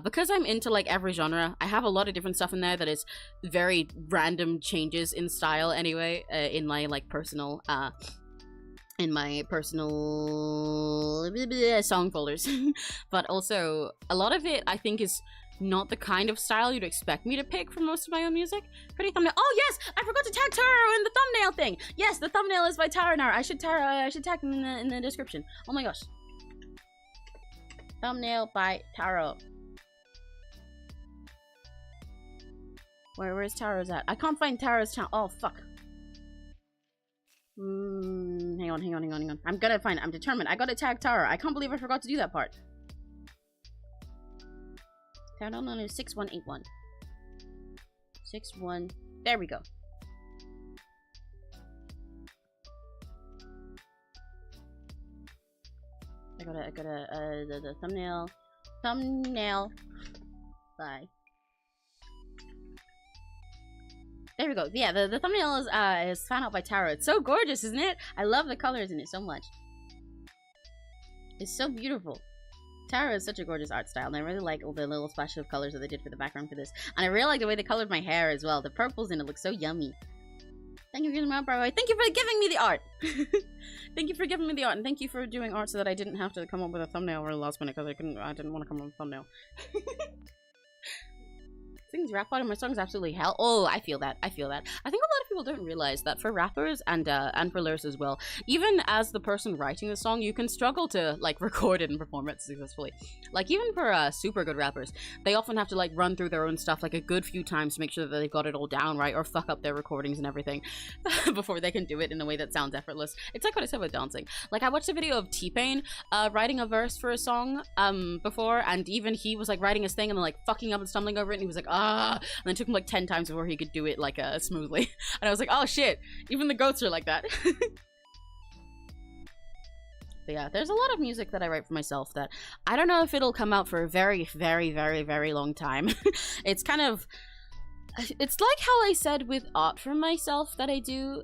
Because I'm into like every genre, I have a lot of different stuff in there that is very random changes in style anyway, in my like personal song folders. But also a lot of it I think is not the kind of style you'd expect me to pick for most of my own music. Pretty thumbnail. Oh yes, I forgot to tag Taro in the thumbnail thing. Yes, the thumbnail is by Taro Nar. I should tag him in the description. Oh my gosh. Thumbnail by Taro. Where's Taro's at? I can't find Taro's channel. Oh fuck. Hang on. I'm gonna find it. I'm determined. I gotta tag Taro. I can't believe I forgot to do that part. Taro Nar is 6181. 61. There we go. I gotta the thumbnail by. There we go. Yeah, the thumbnail is found out by Taro. It's so gorgeous, isn't it? I love the colors in it so much. It's so beautiful. Taro is such a gorgeous art style, and I really like all the little splashes of colors that they did for the background for this. And I really like the way they colored my hair as well. The purples in it look so yummy. Thank you for giving me art, by the way. Thank you for giving me the art. Thank you for giving me the art, and thank you for doing art so that I didn't have to come up with a thumbnail really last minute, because I didn't want to come up with a thumbnail. Things rap out of my songs absolutely hell. Oh, I feel that. I think a lot of people don't realize that for rappers and for lyricists as well, even as the person writing the song, you can struggle to like record it and perform it successfully. Like even for super good rappers, they often have to like run through their own stuff like a good few times to make sure that they've got it all down right, or fuck up their recordings and everything before they can do it in a way that sounds effortless. It's like what I said with dancing. Like I watched a video of T-Pain writing a verse for a song before, and even he was like writing his thing and then like fucking up and stumbling over it, and he was like, and then it took him like 10 times before he could do it like smoothly. And I was like, oh shit, even the goats are like that. But yeah, there's a lot of music that I write for myself that I don't know if it'll come out for a very, very, very, very long time. It's kind of, it's like how I said with art for myself that I do,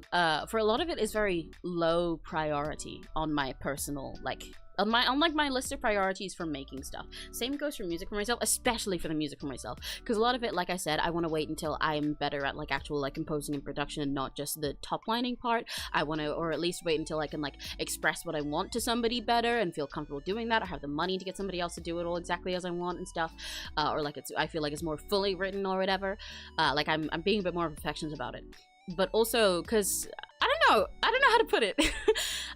for a lot of it is very low priority on my personal, like, on like my list of priorities for making stuff. Same goes for music for myself, especially for the music for myself, because a lot of it, like I said, I want to wait until I'm better at like actual like composing and production and not just the top lining part. I want to, or at least wait until I can like express what I want to somebody better and feel comfortable doing that, or have the money to get somebody else to do it all exactly as I want and stuff, or like I feel like it's more fully written or whatever. Like I'm being a bit more perfectionist about it. But also because I don't know how to put it.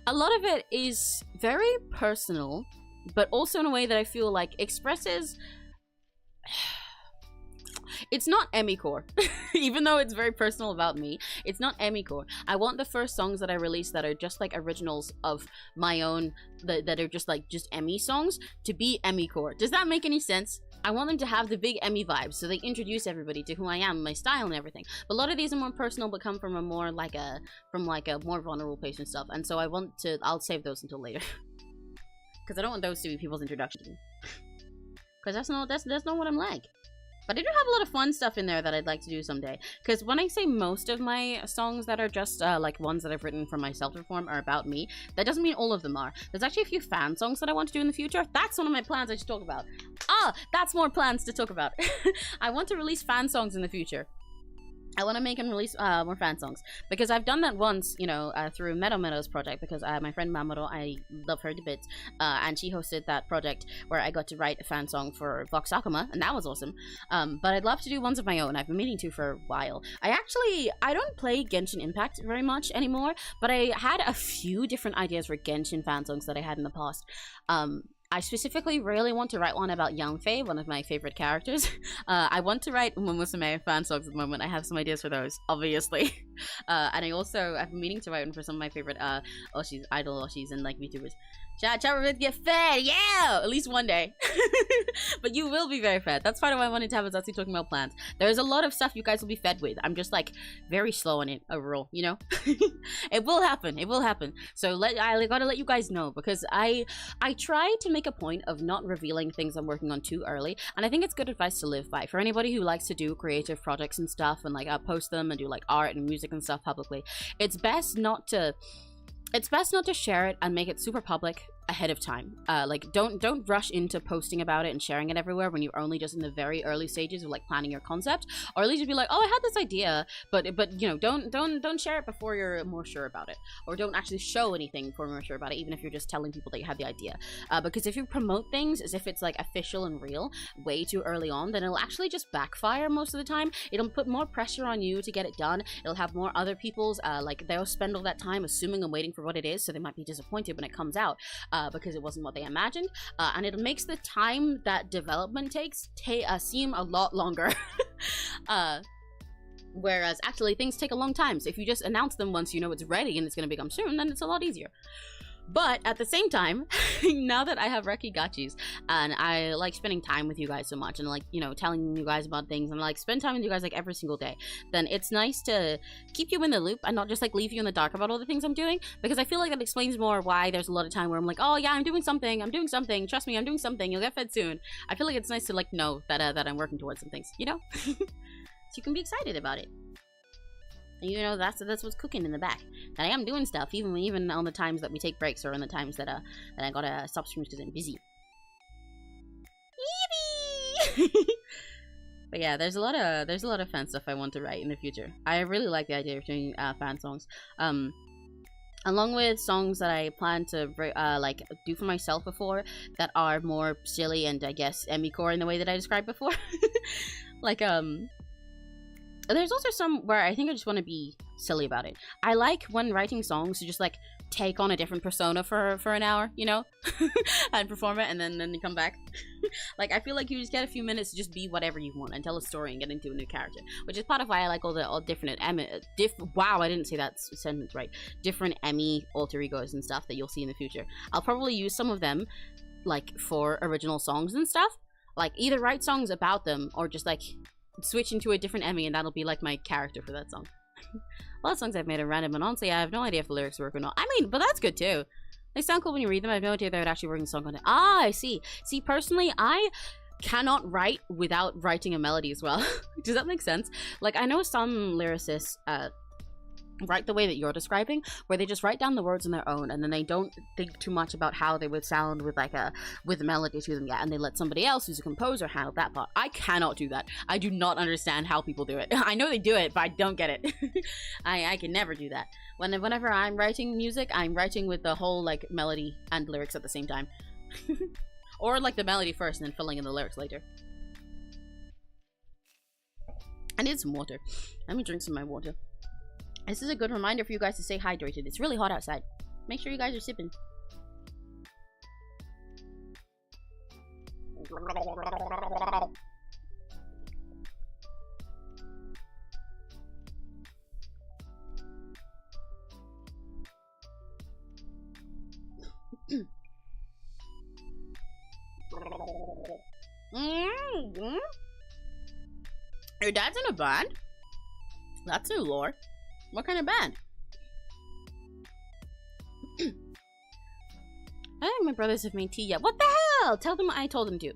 A lot of it is very personal, but also in a way that I feel like expresses, it's not Emmycore. Even though it's very personal about me, it's not Emmycore. I want the first songs that I release that are just like originals of my own, that are just Emmy songs, to be Emmycore. Does that make any sense? I want them to have the big Emmy vibes, so they introduce everybody to who I am, my style and everything. But a lot of these are more personal, but come from a more more vulnerable place and stuff. And so I'll save those until later. Because I don't want those to be people's introduction. Because that's not what I'm like. But I do have a lot of fun stuff in there that I'd like to do someday. Because when I say most of my songs that are just like ones that I've written for myself to perform are about me, that doesn't mean all of them are. There's actually a few fan songs that I want to do in the future. That's one of my plans I should talk about. That's more plans to talk about. I want to release fan songs in the future. I want to make and release more fan songs, because I've done that once, you know, through Meadow Meadow's project, because my friend Mamoru, I love her to bits, and she hosted that project where I got to write a fan song for 𝘆cie𝘂𝗿, and that was awesome. But I'd love to do ones of my own. I've been meaning to for a while. I don't play Genshin Impact very much anymore, but I had a few different ideas for Genshin fan songs that I had in the past. I specifically really want to write one about Yanfei, one of my favorite characters. I want to write Uma Musume fan songs at the moment. I have some ideas for those, obviously. And I've been meaning to write one for some of my favorite 𝘆cies, idol 𝘆cies, and like VTubers. Chat will get fed, yeah! At least one day. But you will be very fed. That's part of why I wanted to have a 𝘆cie talking about plans. There's a lot of stuff you guys will be fed with. I'm just like very slow on it overall, you know? It will happen. It will happen. So I gotta let you guys know, because I try to make a point of not revealing things I'm working on too early, and I think it's good advice to live by for anybody who likes to do creative projects and stuff and like post them and do like art and music and stuff publicly. It's best not to share it and make it super public ahead of time. Like don't rush into posting about it and sharing it everywhere when you're only just in the very early stages of like planning your concept, or at least be like, oh, I had this idea, but you know, don't share it before you're more sure about it, or don't actually show anything before you're more sure about it, even if you're just telling people that you have the idea. Because if you promote things as if it's like official and real way too early on, then it'll actually just backfire most of the time. It'll put more pressure on you to get it done. It'll have more other people's like they'll spend all that time assuming and waiting for what it is, so they might be disappointed when it comes out. Because it wasn't what they imagined, and it makes the time that development takes seem a lot longer. Whereas actually things take a long time, so if you just announce them once you know it's ready and it's going to become soon, then it's a lot easier. But at the same time, now that I have 𝘆cie𝘂𝗿 and I like spending time with you guys so much and like, you know, telling you guys about things and like spend time with you guys like every single day, then it's nice to keep you in the loop and not just like leave you in the dark about all the things I'm doing, because I feel like that explains more why there's a lot of time where I'm like, oh yeah, I'm doing something, trust me, I'm doing something, you'll get fed soon. I feel like it's nice to like know that that I'm working towards some things, you know? So you can be excited about it. And you know, that's what's cooking in the back. That I am doing stuff, even on the times that we take breaks, or on the times that I gotta stop streams because I'm busy. But yeah, there's a lot of fan stuff I want to write in the future. I really like the idea of doing fan songs. Along with songs that I plan to like do for myself before that are more silly and I guess Emmycore in the way that I described before. Like there's also some where I think I just want to be silly about it. I like when writing songs to just like take on a different persona for an hour, you know, and perform it, and then you come back. Like I feel like you just get a few minutes to just be whatever you want and tell a story and get into a new character, which is part of why I like all different wow, I didn't say that sentence right. Different Emmy alter egos and stuff that you'll see in the future. I'll probably use some of them like for original songs and stuff. Like either write songs about them or just like switch into a different Emmy, and that'll be like my character for that song. A lot of songs I've made are random, and honestly I have no idea if the lyrics work or not. I mean, but that's good too. They sound cool when you read them. I have no idea if they would actually work in song content. Ah, I see. See, personally, I cannot write without writing a melody as well. Does that make sense? Like, I know some lyricists write the way that you're describing, where they just write down the words on their own and then they don't think too much about how they would sound with like a melody to them yet, and they let somebody else who's a composer handle that part. I cannot do that. I do not understand how people do it. I know they do it, but I don't get it. I can never do that. Whenever I'm writing music, I'm writing with the whole like melody and lyrics at the same time. Or like the melody first and then filling in the lyrics later. I need some water. Let me drink some of my water. This is a good reminder for you guys to stay hydrated. It's really hot outside. Make sure you guys are sipping. Your dad's in a band? That's new lore. What kind of band? I don't think my brothers have made tea yet. What the hell? Tell them I told them to.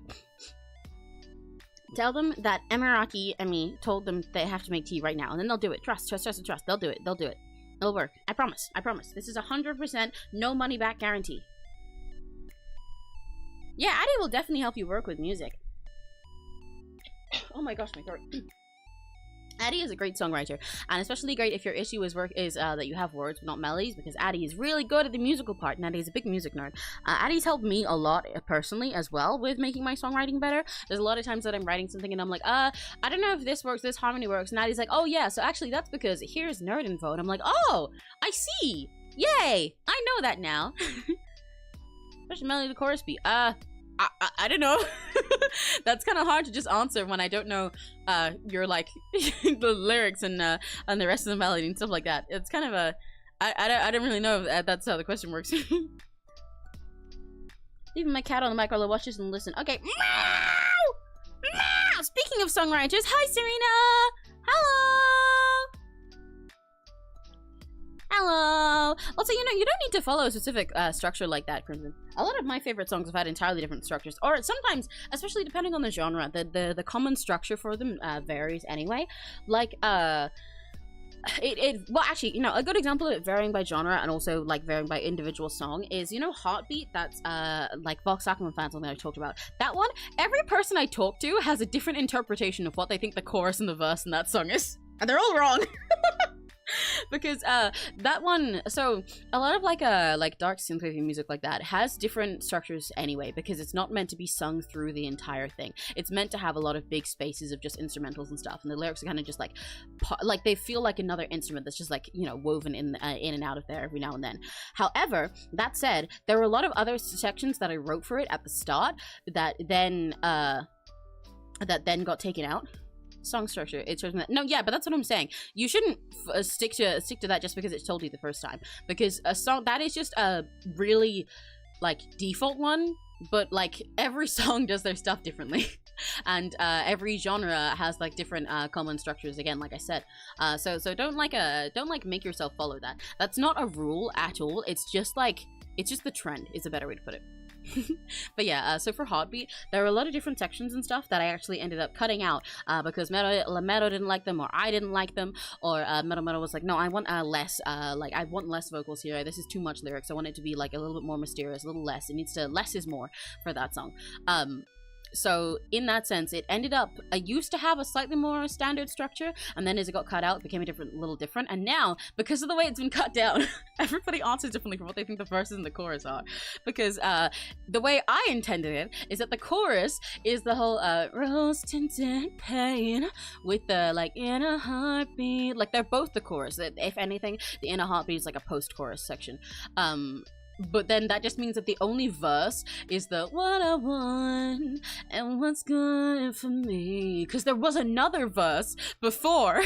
Tell them that 𝘆cie𝘂𝗿 told them they have to make tea right now, and then they'll do it. Trust. They'll do it. It'll work. I promise. This is 100% no money back guarantee. Yeah, Addy will definitely help you work with music. Oh my gosh, my throat. Addy is a great songwriter, and especially great if your issue is that you have words but not melodies, because Addy is really good at the musical part, and Addy is a big music nerd. Addy's helped me a lot personally as well with making my songwriting better. There's a lot of times that I'm writing something and I'm like, I don't know if this works, this harmony works, and Addy's like, oh yeah, so actually that's because here's nerd info, and I'm like, oh, I see, yay, I know that now. Where's the melody of the chorus be? I don't know. That's kind of hard to just answer when I don't know your like the lyrics and the rest of the melody and stuff like that. It's kind of a I don't really know if that's how the question works. Leaving my cat on the mic while I watch this and listen. Okay. Meow! Meow! Speaking of songwriters, hi Serena! Hello! Hello! Also, you know, you don't need to follow a specific structure like that, Crimson. A lot of my favorite songs have had entirely different structures, or sometimes, especially depending on the genre, the common structure for them varies anyway. Like, well, actually, you know, a good example of it varying by genre and also like varying by individual song is, you know, Heartbeat. That's like 𝘆cie𝘂𝗿 fan, something I talked about. That one, every person I talk to has a different interpretation of what they think the chorus and the verse in that song is, and they're all wrong. Because that one, so a lot of like dark synthwave music like that has different structures anyway, because it's not meant to be sung through the entire thing. It's meant to have a lot of big spaces of just instrumentals and stuff, and the lyrics are kind of just like they feel like another instrument that's just like, you know, woven in and out of there every now and then. However, that said, there were a lot of other sections that I wrote for it at the start that then got taken out. Song structure, it's no, yeah, but that's what I'm saying. You shouldn't stick to that just because it's told you the first time, because a song that is just a really like default one, but like every song does their stuff differently. And every genre has like different common structures again, like I said. So don't make yourself follow that. That's not a rule at all. It's just the trend is a better way to put it. But yeah, so for Heartbeat, there are a lot of different sections and stuff that I actually ended up cutting out because Meadow didn't like them, or I didn't like them, or Meadow was like, no, I want less, like I want less vocals here. This is too much lyrics. I want it to be like a little bit more mysterious, a little less. It needs to less is more for that song. So in that sense, it ended up, I used to have a slightly more standard structure, and then as it got cut out, it became a little different. And now, because of the way it's been cut down, everybody answers differently for what they think the verses and the chorus are. Because the way I intended it is that the chorus is the whole rose-tinted pain with the like inner heartbeat. Like they're both the chorus. If anything, the inner heartbeat is like a post-chorus section. But then that just means that the only verse is the what I want and what's good for me. Because there was another verse before,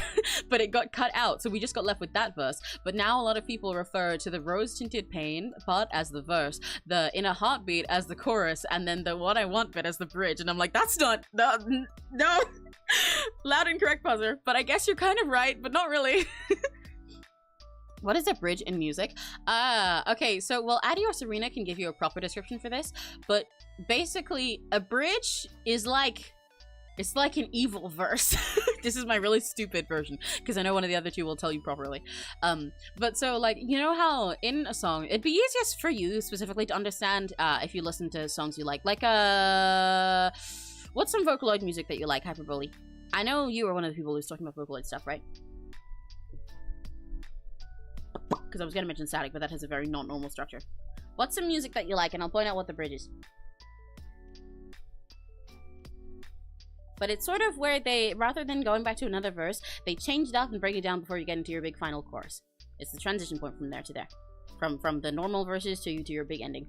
but it got cut out. So we just got left with that verse. But now a lot of people refer to the rose-tinted pain part as the verse, the inner heartbeat as the chorus, and then the what I want bit as the bridge. And I'm like, that's not, no. Loud and correct, Puzzer. But I guess you're kind of right, but not really. What is a bridge in music? Okay, so, well, Addie or Serena can give you a proper description for this, but basically, a bridge is like, it's like an evil verse. This is my really stupid version, because I know one of the other two will tell you properly. But so, like, you know how in a song, it'd be easiest for you specifically to understand if you listen to songs you like, what's some Vocaloid music that you like, Hyperbole? I know you were one of the people who's talking about Vocaloid stuff, right? Because I was going to mention Static, but that has a very not-normal structure. What's some music that you like? And I'll point out what the bridge is. But it's sort of where they, rather than going back to another verse, they change it up and break it down before you get into your big final chorus. It's the transition point from there to there. From the normal verses to your big ending.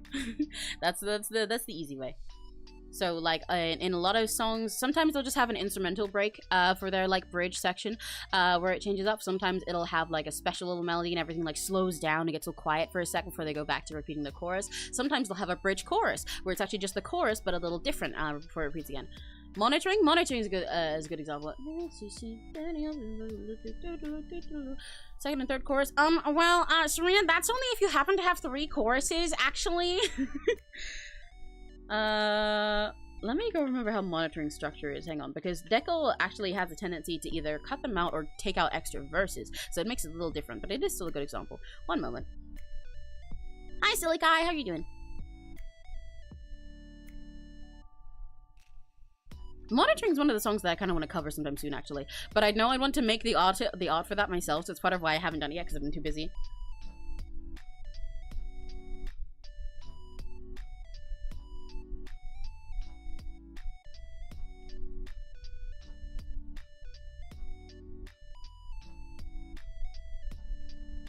That's the easy way. So, like, in a lot of songs, sometimes they'll just have an instrumental break for their, like, bridge section where it changes up. Sometimes it'll have, like, a special little melody and everything, like, slows down and gets all quiet for a second before they go back to repeating the chorus. Sometimes they'll have a bridge chorus where it's actually just the chorus, but a little different before it repeats again. Monitoring is a good example. Second and third chorus. Well, Serena, that's only if you happen to have 3 choruses, actually. Let me go remember how monitoring structure is. Hang on, because Dekel actually has a tendency to either cut them out or take out extra verses, so it makes it a little different, but it is still a good example. One moment. Hi, silly guy, how are you doing? Monitoring is one of the songs that I kind of want to cover sometime soon, actually, but I know I want to make the art for that myself, so it's part of why I haven't done it yet, because I've been too busy.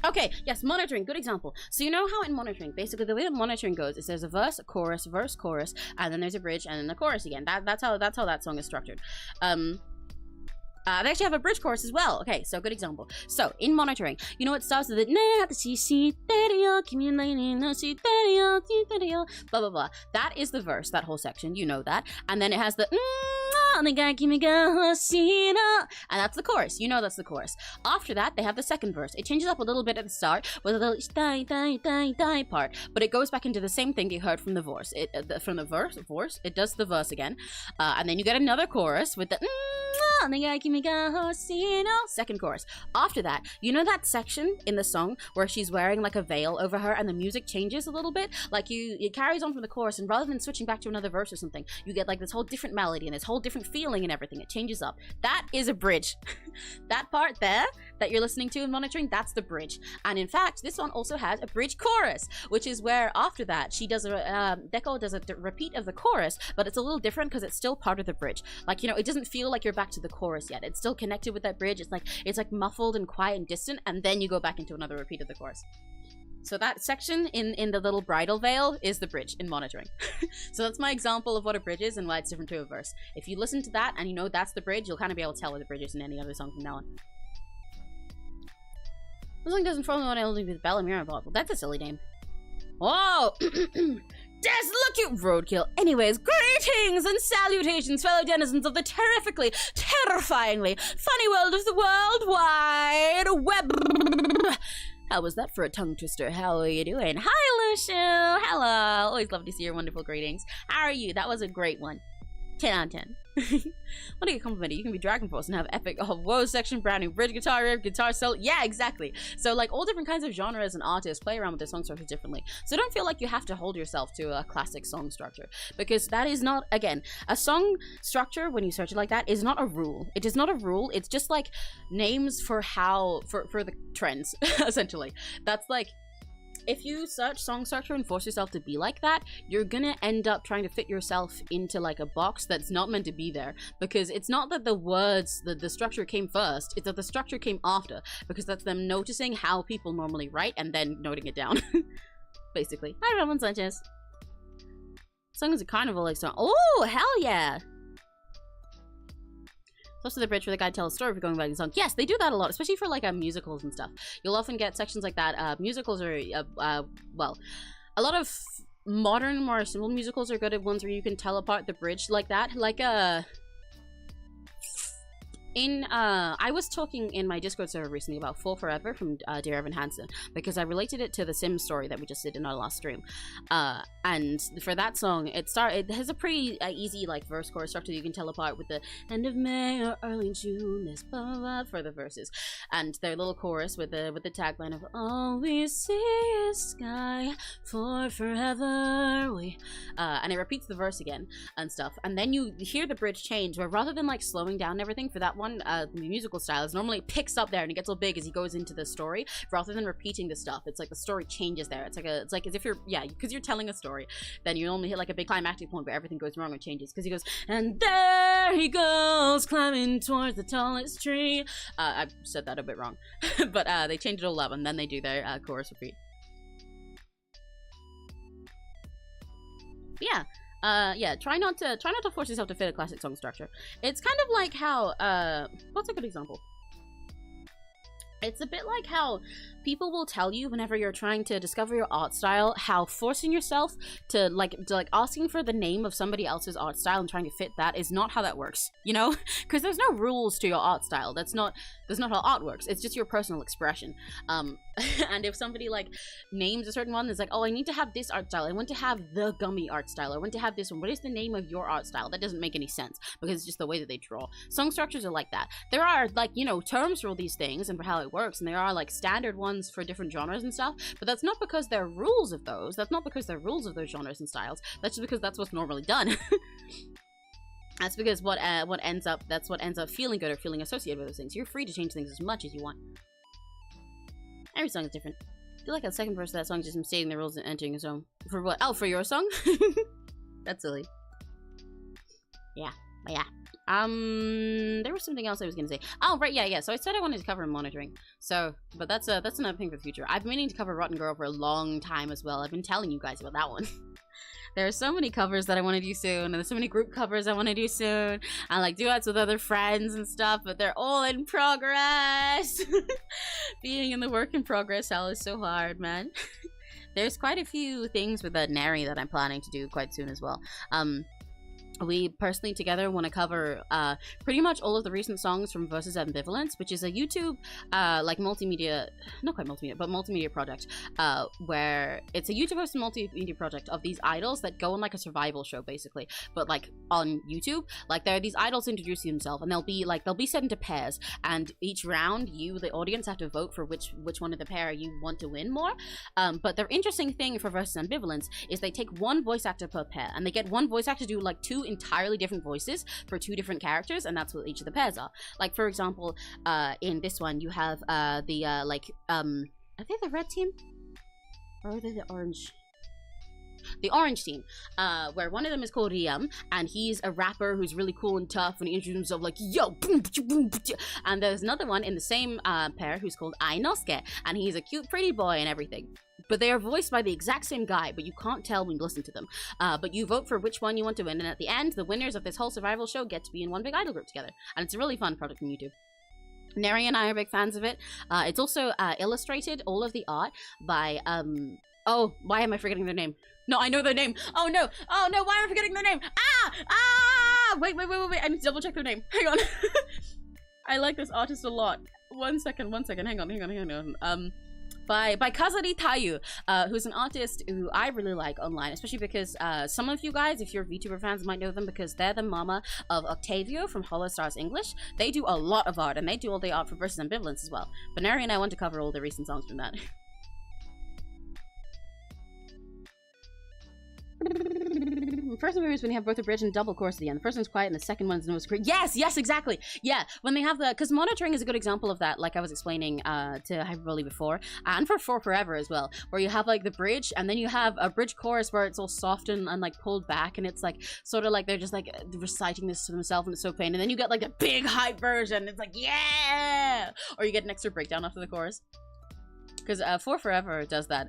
Okay, yes, monitoring, good example. So you know how in monitoring, basically the way that monitoring goes is there's a verse, chorus, and then there's a bridge, and then the chorus again. That's how that song is structured. They actually have a bridge chorus as well. Okay, so good example. So in monitoring, you know it starts with the blah blah blah. That is the verse, that whole section, you know that. And then it has the and that's the chorus. You know that's the chorus. After that, they have the second verse. It changes up a little bit at the start with a little die part, but it goes back into the same thing you heard from the verse. From the verse, it does the verse again, and then you get another chorus with the second chorus. After that, you know that section in the song where she's wearing like a veil over her and the music changes a little bit? Like it carries on from the chorus, and rather than switching back to another verse or something, you get like this whole different melody and this whole different feeling and everything. It changes up. That is a bridge. That part there that you're listening to and monitoring, that's the bridge. And in fact, this one also has a bridge chorus, which is where after that she does Deco does a repeat of the chorus, but it's a little different because it's still part of the bridge. Like, you know, it doesn't feel like you're back to the chorus yet. It's still connected with that bridge. It's like muffled and quiet and distant, and then you go back into another repeat of the chorus. So that section in the little bridal veil is the bridge in monitoring. So that's my example of what a bridge is and why it's different to a verse. If you listen to that and you know that's the bridge, you'll kind of be able to tell what the bridge is in any other song from now on. This song doesn't follow what I only with Bella Mirror bought. Well, that's a silly name. Whoa! Des, look you roadkill. Anyways, greetings and salutations, fellow denizens of the terrifically, terrifyingly funny world of the World Wide Web. How was that for a tongue twister? How are you doing? Hi, Lucio. Hello. Always love to see your wonderful greetings. How are you? That was a great one. 10 out of 10. What a compliment. You can be Dragon Force and have epic, oh, whoa, section, brand new bridge guitar riff, guitar solo. Yeah, exactly. So, like, all different kinds of genres and artists play around with their song structure differently. So don't feel like you have to hold yourself to a classic song structure, because that is not, again, a song structure, when you search it like that, is not a rule. It is not a rule. It's just, like, names for for the trends, essentially. That's, like, if you search song structure and force yourself to be like that, you're gonna end up trying to fit yourself into like a box that's not meant to be there, because it's not that the words, the structure came first, it's that the structure came after, because that's them noticing how people normally write and then noting it down. Basically. Hi, Ramon Sanchez. Song is a carnival like song. Oh, hell yeah! Also the bridge where the guy tells a story for going back in the song. Yes, they do that a lot, especially for like musicals and stuff. You'll often get sections like that. Musicals are, well, a lot of modern, more simple musicals are good at ones where you can tell apart the bridge like that. Like, I was talking in my Discord server recently about Fall Forever from Dear Evan Hansen, because I related it to the Sims story that we just did in our last stream. And for that song, it has a pretty easy like verse chorus structure you can tell apart with the end of May or early June, this blah, blah, for the verses, and their little chorus with the tagline of all we see is sky for forever we, and it repeats the verse again and stuff, and then you hear the bridge change where rather than like slowing down everything for that one, the musical style is normally picks up there and it gets all big as he goes into the story rather than repeating the stuff. It's like the story changes there. It's like as if you're, yeah, because you're telling a story, then you only hit like a big climactic point where everything goes wrong and changes, because he goes, and there he goes climbing towards the tallest tree. I said that a bit wrong. But they change it all up and then they do their chorus repeat. Yeah. Yeah, try not to force yourself to fit a classic song structure. It's kind of like how, what's a good example? It's a bit like how people will tell you whenever you're trying to discover your art style, how forcing yourself to like asking for the name of somebody else's art style and trying to fit that is not how that works, you know? Because there's no rules to your art style. That's not how art works. It's just your personal expression. And if somebody like names a certain one, it's like, oh, I need to have this art style. I want to have the gummy art style. I want to have this one. What is the name of your art style? That doesn't make any sense because it's just the way that they draw. Song structures are like that. There are like, you know, terms for all these things and for how it works, and there are like standard ones for different genres and stuff, but that's not because there are rules of those. That's not because there are rules of those genres and styles. That's just because that's what's normally done. That's because what ends up feeling good or feeling associated with those things. You're free to change things as much as you want. Every song is different. I feel like the second verse of that song is just him stating the rules and entering his own. For what? Oh, for your song? That's silly. Yeah. But yeah. There was something else I was gonna say. Oh, right, yeah. So I said I wanted to cover monitoring. So, but that's another thing for the future. I've been meaning to cover Rotten Girl for a long time as well. I've been telling you guys about that one. There are so many covers that I want to do soon, and there's so many group covers I want to do soon, and like duets with other friends and stuff, but they're all in progress. Being in the work in progress hell is so hard, man. There's quite a few things with that Neri that I'm planning to do quite soon as well. We personally together want to cover pretty much all of the recent songs from Versus Ambivalence, which is a YouTube like multimedia, not quite multimedia, but multimedia project, where it's a YouTube hosted multimedia project of these idols that go on like a survival show basically, but like on YouTube. Like there are these idols introducing themselves, and they'll be set into pairs, and each round you, the audience, have to vote for which one of the pair you want to win more. But the interesting thing for Versus Ambivalence is they take one voice actor per pair, and they get one voice actor to do like two entirely different voices for two different characters, and that's what each of the pairs are. Like for example, in this one you have are they the red team or are they the orange? The orange team, where one of them is called Riam, and he's a rapper who's really cool and tough, and he introduces himself like yo boom, boom, boom. And there's another one in the same pair who's called 𝘆cie𝘂𝗿, and he's a cute pretty boy and everything. But they are voiced by the exact same guy, but you can't tell when you listen to them. But you vote for which one you want to win, and at the end, the winners of this whole survival show get to be in one big idol group together. And it's a really fun product from YouTube. Neri and I are big fans of it. It's also illustrated, all of the art, by, oh, why am I forgetting their name? No, I know their name. Oh no, why am I forgetting their name? Wait, I need to double check their name. Hang on. I like this artist a lot. One second, hang on. By 𝘆cie𝘂𝗿, who's an artist who I really like online, especially because some of you guys, if you're VTuber fans, might know them because they're the mama of Octavio from Hollow Stars English. They do a lot of art, and they do all the art for Versus Ambivalence as well. But Neri and I want to cover all the recent songs from that. First one is when you have both a bridge and double chorus at the end. The first one's quiet and the second one's no scream. Yes, exactly. Yeah, when they have the, because monitoring is a good example of that, like I was explaining to Hyperbole before, and for Forever as well, where you have like the bridge, and then you have a bridge chorus where it's all soft and like pulled back, and it's like sort of like they're just like reciting this to themselves, and it's so plain, and then you get like the big hype version. It's like yeah, or you get an extra breakdown after the chorus. Because Forever does that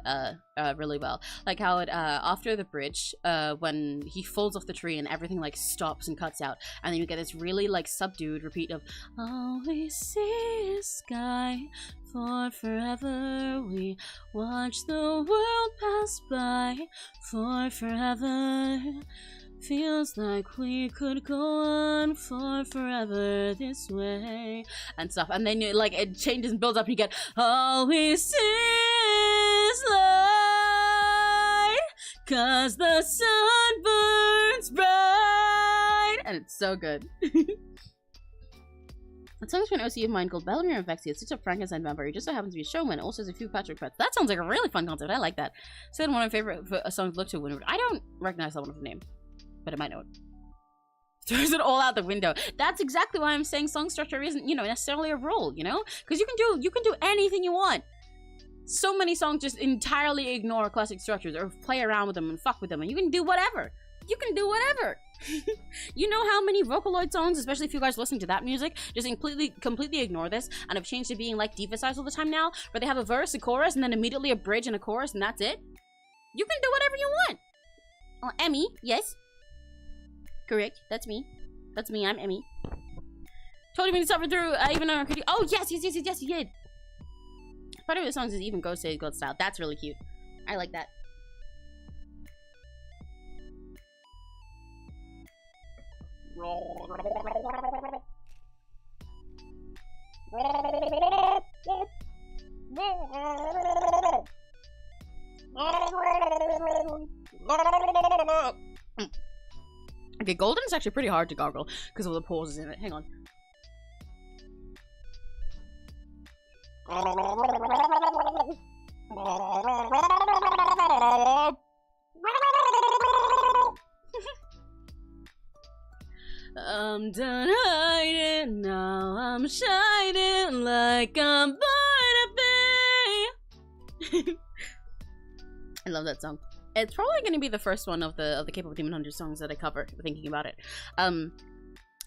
really well. Like how it, after the bridge, when he falls off the tree and everything like stops and cuts out, and then you get this really like subdued repeat of all we see is sky, for forever we watch the world pass by, for forever feels like we could go on for forever this way and stuff, and then you, like it changes and builds up and you get all we see is light, 'cause the sun burns bright, and it's so good. That song's from an OC of mine called Bellamere and 𝘆cie𝘂𝗿. It's such a Frankenstein vampire. He just so happens to be a showman. Also has a few Patrick pets. That sounds like a really fun concept. I like that. Said one of my favorite songs look to win. I don't recognize that one of the name, but I might know it. Throws it all out the window. That's exactly why I'm saying song structure isn't, you know, necessarily a rule, you know? Because you can do anything you want. So many songs just entirely ignore classic structures or play around with them and fuck with them, and you can do whatever. You can do whatever. You know how many Vocaloid songs, especially if you guys listen to that music, just completely ignore this and have changed to being like diva-sized all the time now, where they have a verse, a chorus, and then immediately a bridge and a chorus, and that's it? You can do whatever you want. Oh, Emmy, yes. Correct, that's me. That's me, I'm Emmy. Told you when to suffer through, even on our critique. Oh, yes, you did. Part of the songs is even Go Say God style. That's really cute. I like that. Okay, Golden is actually pretty hard to gargle because of the pauses in it. Hang on. I'm done hiding, now I'm shining like I'm born to be. I love that song. It's probably going to be the first one of the K-pop Demon Hunter songs that I cover, thinking about it.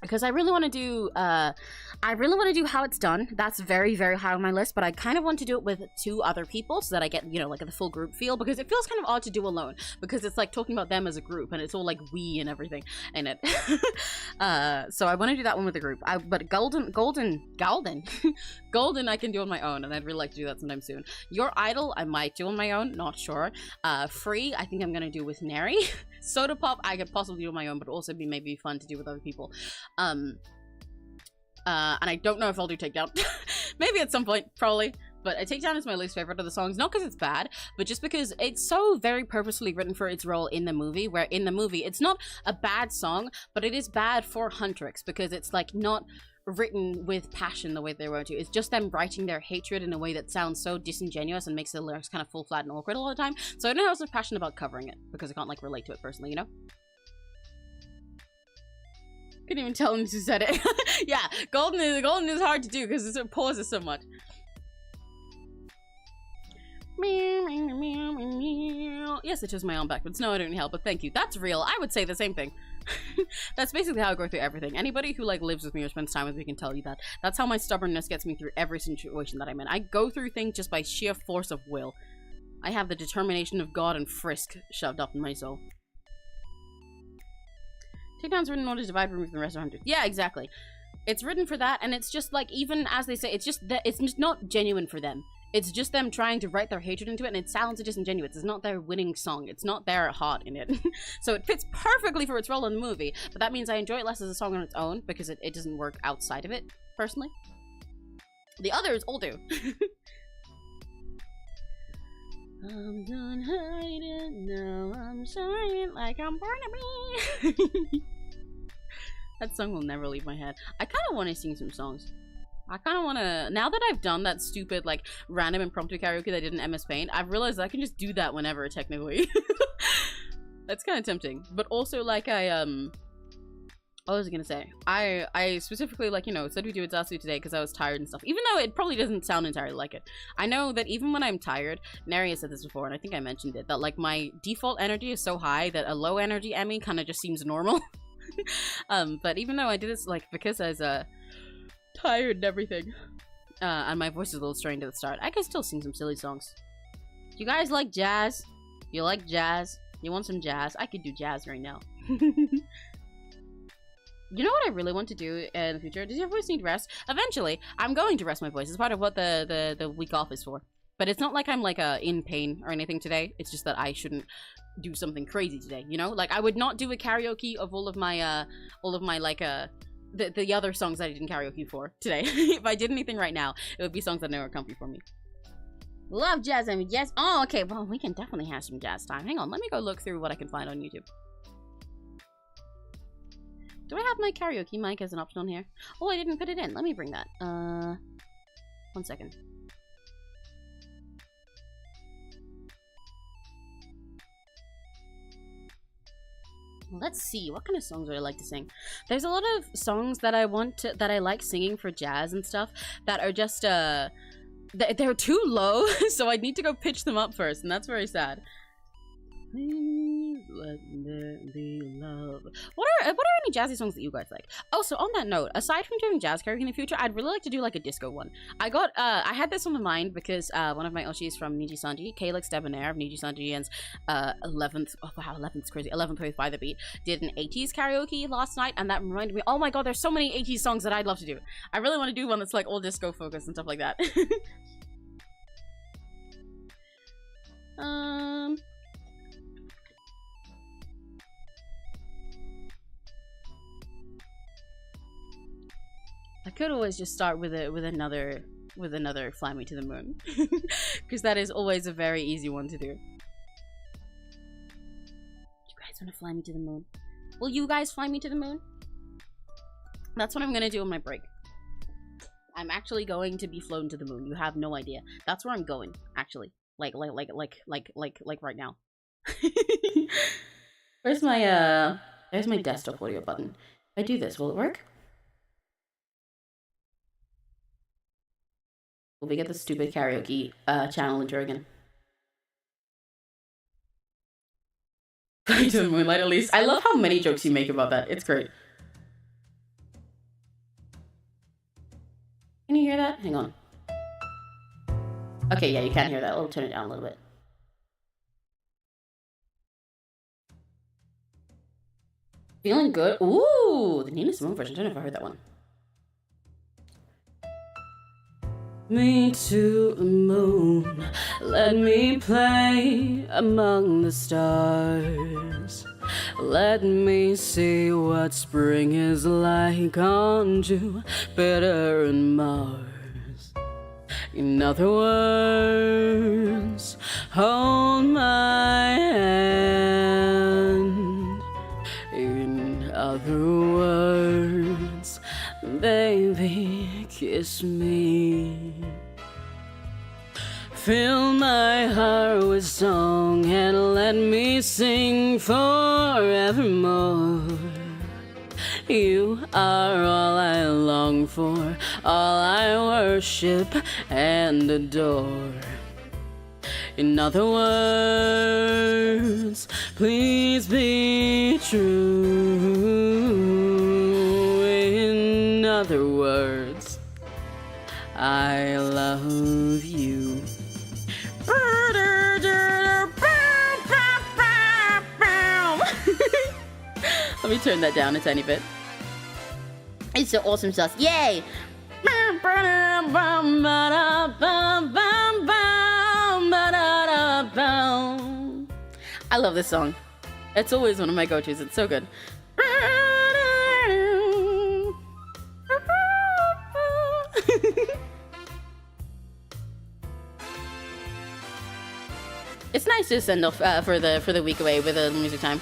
because I really want to do How It's Done. That's very, very high on my list, but I kind of want to do it with 2 other people so that I get, you know, like the full group feel, because it feels kind of odd to do alone, because it's like talking about them as a group and it's all like we and everything in it. So I want to do that one with the group. But golden golden I can do on my own, and I'd really like to do that sometime soon. Your Idol I might do on my own, not sure. Free I think I'm gonna do with Neri. Soda Pop I could possibly do on my own, but also be maybe fun to do with other people. And I don't know if I'll do Takedown. Maybe at some point, probably. But Takedown is my least favorite of the songs, not because it's bad, but just because it's so very purposefully written for its role in the movie, where in the movie it's not a bad song, but it is bad for Huntrix, because it's like not written with passion the way they wrote to. It's just them writing their hatred in a way that sounds so disingenuous and makes the lyrics kind of full, flat, and awkward a lot of the time. So I don't have so passion about covering it, because I can't like relate to it personally, you know? Couldn't even tell him who said it. Yeah, golden is hard to do because it pauses so much. Yes, it chose my arm backwards. No, I don't need help, but thank you. That's real. I would say the same thing. That's basically how I go through everything. Anybody who like lives with me or spends time with me can tell you that. That's how my stubbornness gets me through every situation that I'm in. I go through things just by sheer force of will. I have the determination of God and Frisk shoved up in my soul. Takedown's written in order to divide, remove the rest of 100. Yeah, exactly. It's written for that, and it's just like, even as they say, it's just that it's just not genuine for them. It's just them trying to write their hatred into it, and it sounds disingenuous. It's not their winning song. It's not their heart in it. So it fits perfectly for its role in the movie, but that means I enjoy it less as a song on its own, because it doesn't work outside of it, personally. The others all do. I'm done hiding, now I'm shining like I'm Barnaby. That song will never leave my head. I kind of want to sing some songs. I kind of want to, now that I've done that stupid, like, random impromptu karaoke that I did in MS Paint, I've realized I can just do that whenever, technically. That's kind of tempting. But also, like, what was I gonna say? I specifically, like, you know, said we do 𝘆cie today because I was tired and stuff, even though it probably doesn't sound entirely like it. I know that even when I'm tired, Neri has said this before, and I think I mentioned it, that, like, my default energy is so high that a low energy Emmy kind of just seems normal. But even though I did this, like, because I was, tired and everything, and my voice is a little strained at the start, I can still sing some silly songs. You guys like jazz? You like jazz? You want some jazz? I could do jazz right now. You know what I really want to do in the future? Does your voice need rest? Eventually, I'm going to rest my voice. It's part of what the week off is for. But it's not like I'm like in pain or anything today. It's just that I shouldn't do something crazy today, you know? Like, I would not do a karaoke of all of my like the other songs that I did in karaoke for today. If I did anything right now, it would be songs that never comfy for me. Love jazz, I mean, yes. Oh, okay, well, we can definitely have some jazz time. Hang on, let me go look through what I can find on YouTube. Do I have my karaoke mic as an option on here? Oh, I didn't put it in. Let me bring that. 1 second. Let's see, what kind of songs would I like to sing? There's a lot of songs that I like singing for jazz and stuff that are just, they're too low, so I need to go pitch them up first, and that's very sad. Please let there be love. What are any jazzy songs that you guys like? Oh, so on that note, aside from doing jazz karaoke in the future, I'd really like to do like a disco one. I had this on my mind because one of my 𝘆cies from Niji Sanji, Calyx Debonair of Niji Sanji and's 11th, oh wow, 11th's crazy, 11th Wave by the Beat, did an 80s karaoke last night, and that reminded me, oh my god, there's so many 80s songs that I'd love to do. I really want to do one that's like all disco focused and stuff like that. I could always just start with another Fly Me to the Moon, because that is always a very easy one to do. You guys want to fly me to the moon? Will you guys fly me to the moon? That's what I'm gonna do on my break. I'm actually going to be flown to the moon. You have no idea. That's where I'm going, actually. Like right now. Where's my there's my desktop audio button. If I do this, will it work? Will we get the stupid karaoke channel intro again? Fly to the moonlight, at least. I love how many jokes you make about that. It's great. you hear that? Hang on. Okay, yeah, you can hear that. I'll turn it down a little bit. Feeling good? Ooh, the Nina Simone version. I don't know if I heard that one. Me to the moon, let me play among the stars. Let me see what spring is like on Jupiter and Mars. In other words, hold my hand. In other words, baby, kiss me. Fill my heart with song and let me sing forevermore. You are all I long for, all I worship and adore. In other words, please be true. In other words, I love you. Let me turn that down a tiny bit. It's so awesome sauce. Yay! I love this song. It's always one of my go-tos. It's so good. It's nice to send off for the week away with a music time.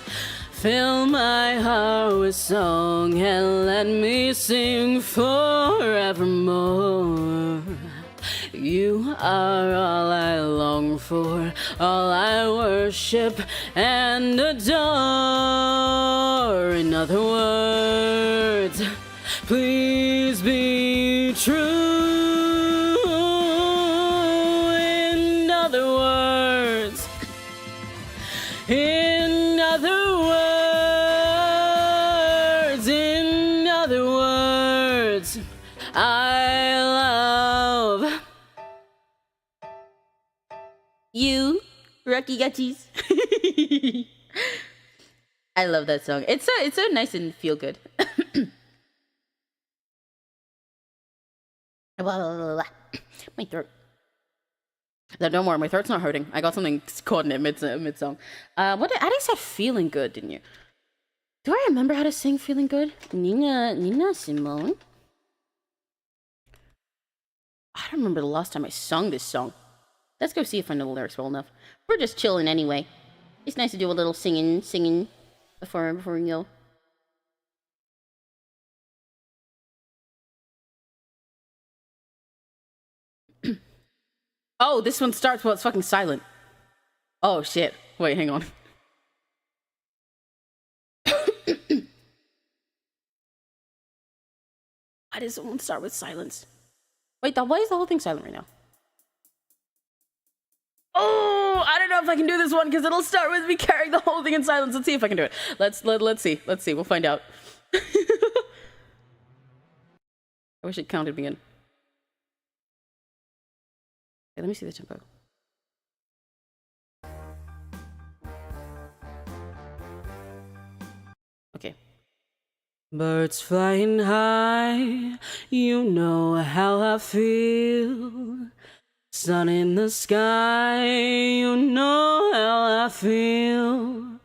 Fill my heart with song and let me sing forevermore. You are all I long for, all I worship and adore. In other words, please be true. In other words, in other words, in other words, I love you, Rocky Gutchies. I love that song. It's so nice and feel good. My throat. Don't worry, my throat's not hurting. I got something caught in it mid song. What? Addie said "feeling good," didn't you? Do I remember how to sing "Feeling Good"? Nina Simone. I don't remember the last time I sung this song. Let's go see if I know the lyrics well enough. We're just chilling anyway. It's nice to do a little singing before we go. Oh, this one starts while it's fucking silent. Oh shit. Wait, hang on. Why does someone start with silence? Wait, why is the whole thing silent right now? Oh, I don't know if I can do this one because it'll start with me carrying the whole thing in silence. Let's see if I can do it. Let's see. We'll find out. I wish it counted me in. Okay, let me see the tempo. Okay. Birds flying high, you know how I feel. Sun in the sky, you know how I feel.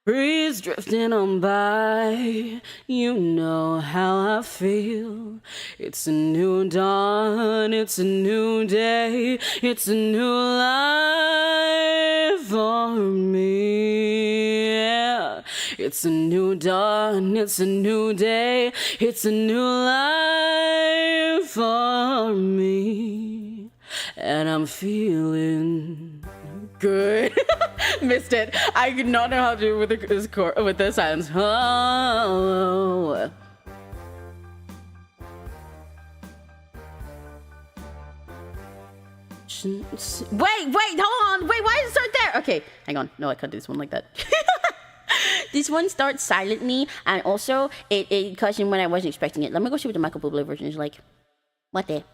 Breeze drifting on by, you know how I feel. It's a new dawn, it's a new day, it's a new life for me. Yeah. It's a new dawn, it's a new day, it's a new life for me. And I'm feeling good. Missed it. I could not know how to do it with the silence. Oh. Wait, hold on. Wait, why does it start there? Okay, hang on. No, I can't do this one like that. This one starts silently, and also it cuts in when I wasn't expecting it. Let me go see what the Michael Bublé version is like. Mate.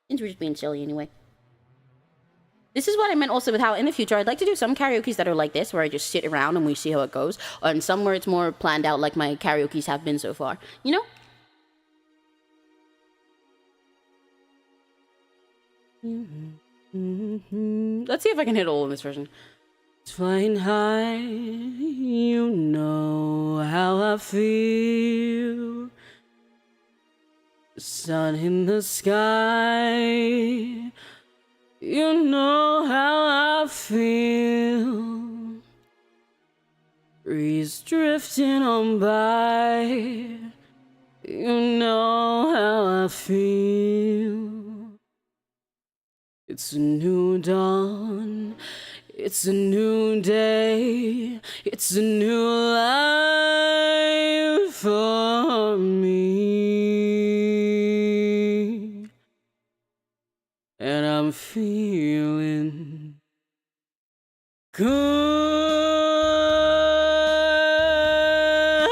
Since we're just being silly anyway. This is what I meant also with how in the future I'd like to do some karaokes that are like this, where I just sit around and we see how it goes, and some where it's more planned out like my karaokes have been so far. You know? Let's see if I can hit all in this version. Flying high, you know how I feel. The sun in the sky, you know how I feel. Breeze drifting on by, you know how I feel. It's a new dawn, it's a new day, it's a new life for me. And I'm feeling good.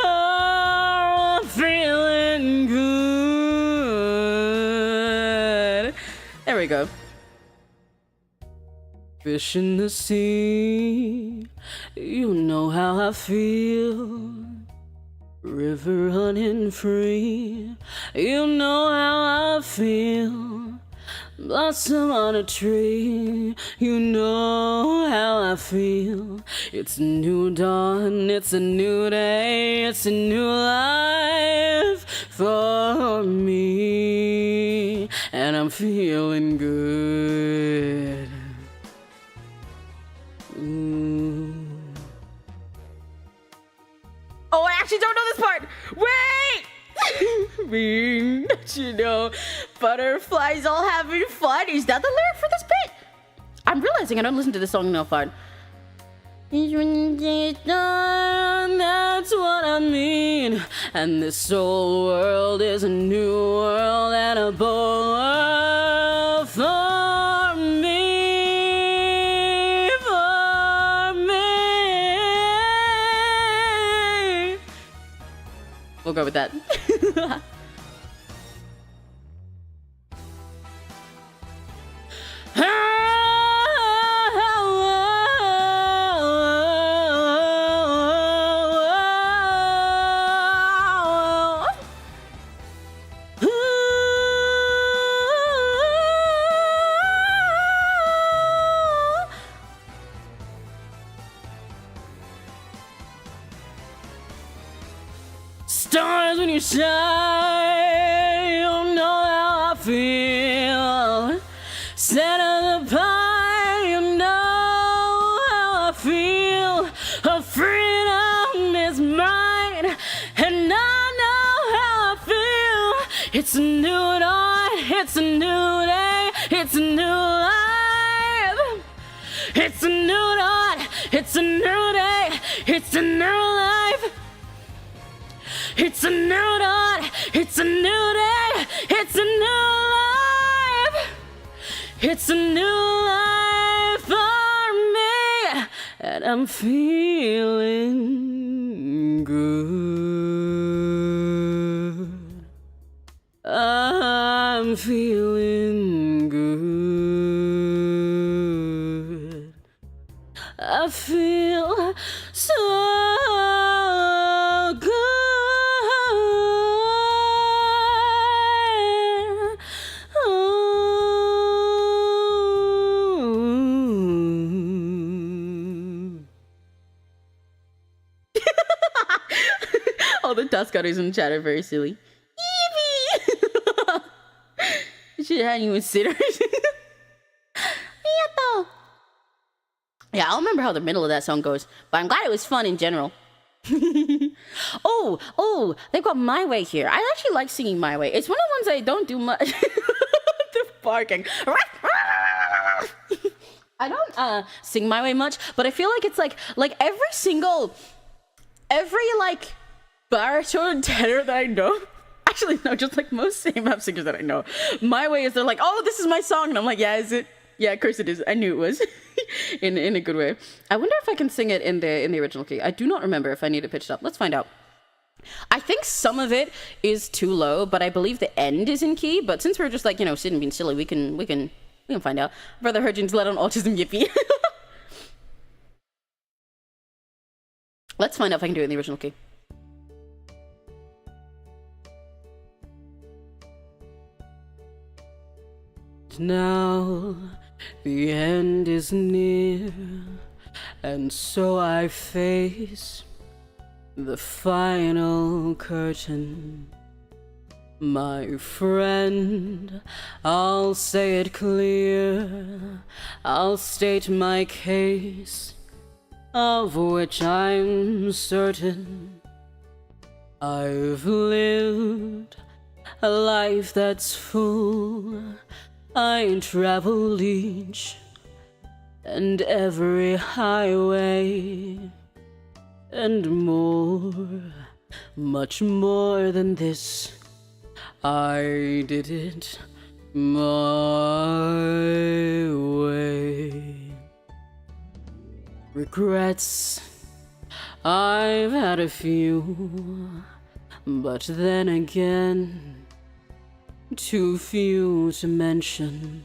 I'm feeling good. There we go. Fish in the sea, you know how I feel. River running free, you know how I feel. Blossom on a tree, you know how I feel. It's a new dawn, it's a new day, it's a new life for me. And I'm feeling good. Oh, I actually don't know this part. Wait! Don't you know, butterflies all having fun. Is that the lyric for this bit? I'm realizing I don't listen to this song enough far. That's what I mean. And this whole world is a new world and a bold world for me. We'll go with that. Stars when you shine, you know how I feel. Center of the pie, you know how I feel. A freedom is mine, and I know how I feel. It's a new dawn, it's a new day, it's a new life. It's a new dawn, it's a new day, it's a new life. It's a new dawn, it's a new day, it's a new life. It's a new life for me, and I'm feeling good. I'm feeling good. I feel so good. All the dust cutters in the chat are very silly. Evie! She hadn't even sit her. Yeah, I don't remember how the middle of that song goes, but I'm glad it was fun in general. Oh, they've got My Way here. I actually like singing My Way. It's one of the ones I don't do much. The barking. I don't sing My Way much, but I feel like it's like every baritone tenor that I know. Actually, no, just like most same-up singers that I know. My Way is they're like, oh, this is my song, and I'm like, yeah, is it? Yeah, of course it is. I knew it was. in a good way. I wonder if I can sing it in the original key. I do not remember if I need to pitch it up. Let's find out. I think some of it is too low, but I believe the end is in key. But since we're just like, you know, sitting being silly, we can find out. Brother Hurgeon's let on autism yippee. Let's find out if I can do it in the original key. Now the end is near, and so I face the final curtain. My friend, I'll say it clear, I'll state my case, of which I'm certain. I've lived a life that's full. I traveled each and every highway, and more, much more than this. I did it my way. Regrets, I've had a few, but then again, too few to mention.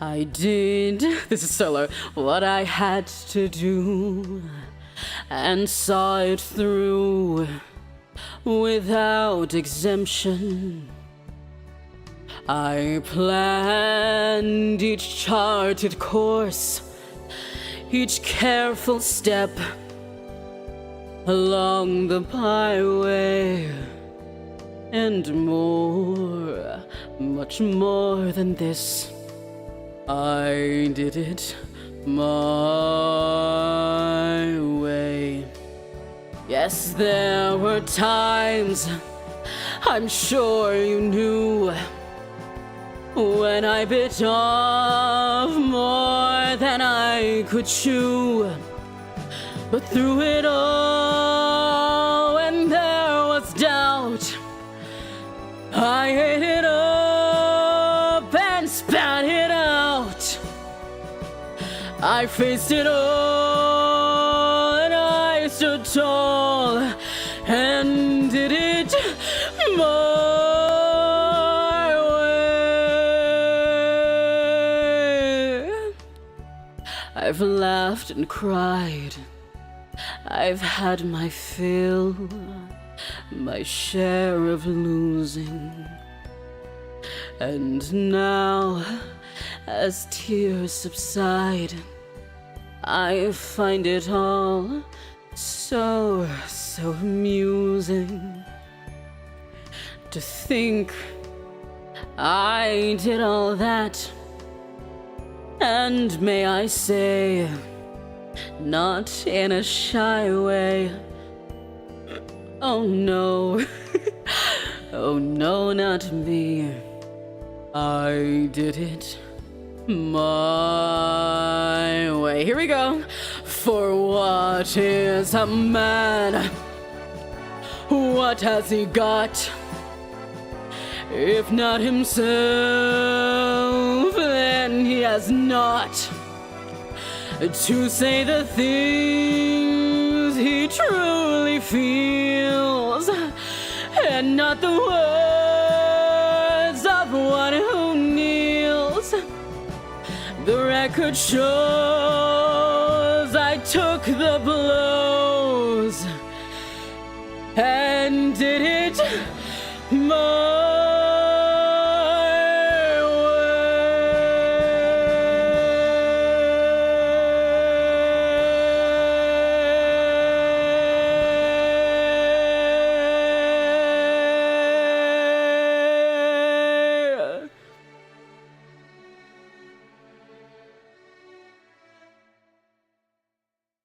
I did, this is solo, what I had to do, and saw it through without exemption. I planned each charted course, each careful step along the byway, and more, much more than this. I did it my way. Yes, there were times, I'm sure you knew, when I bit off more than I could chew. But through it all, when there was doubt, I ate it up and spat it out. I faced it all, and I stood tall and did it my way. I've laughed and cried, I've had my fill, my share of losing. And now, as tears subside, I find it all so amusing to think I did all that, and may I say, not in a shy way. Oh no, oh no, not me. I did it my way. Here we go. For what is a man? What has he got? If not himself, then he has not to say the things he truly feels, and not the words of one who kneels. The record shows I took the blows and did it my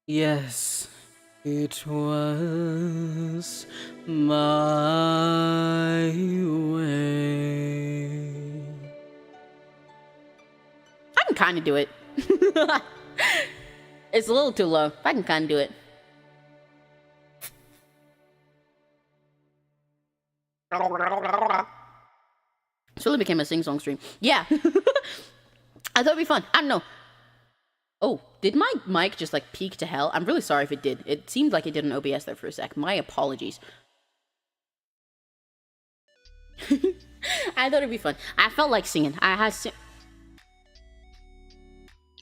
Yes, it was my way. I can kind of do it. It's a little too low. I can kind of do it. This really became a sing-song stream. Yeah. I thought it'd be fun. I don't know. Oh, did my mic just like peak to hell? I'm really sorry if it did. It seemed like it did an OBS there for a sec. My apologies. I thought it'd be fun. I felt like singing. I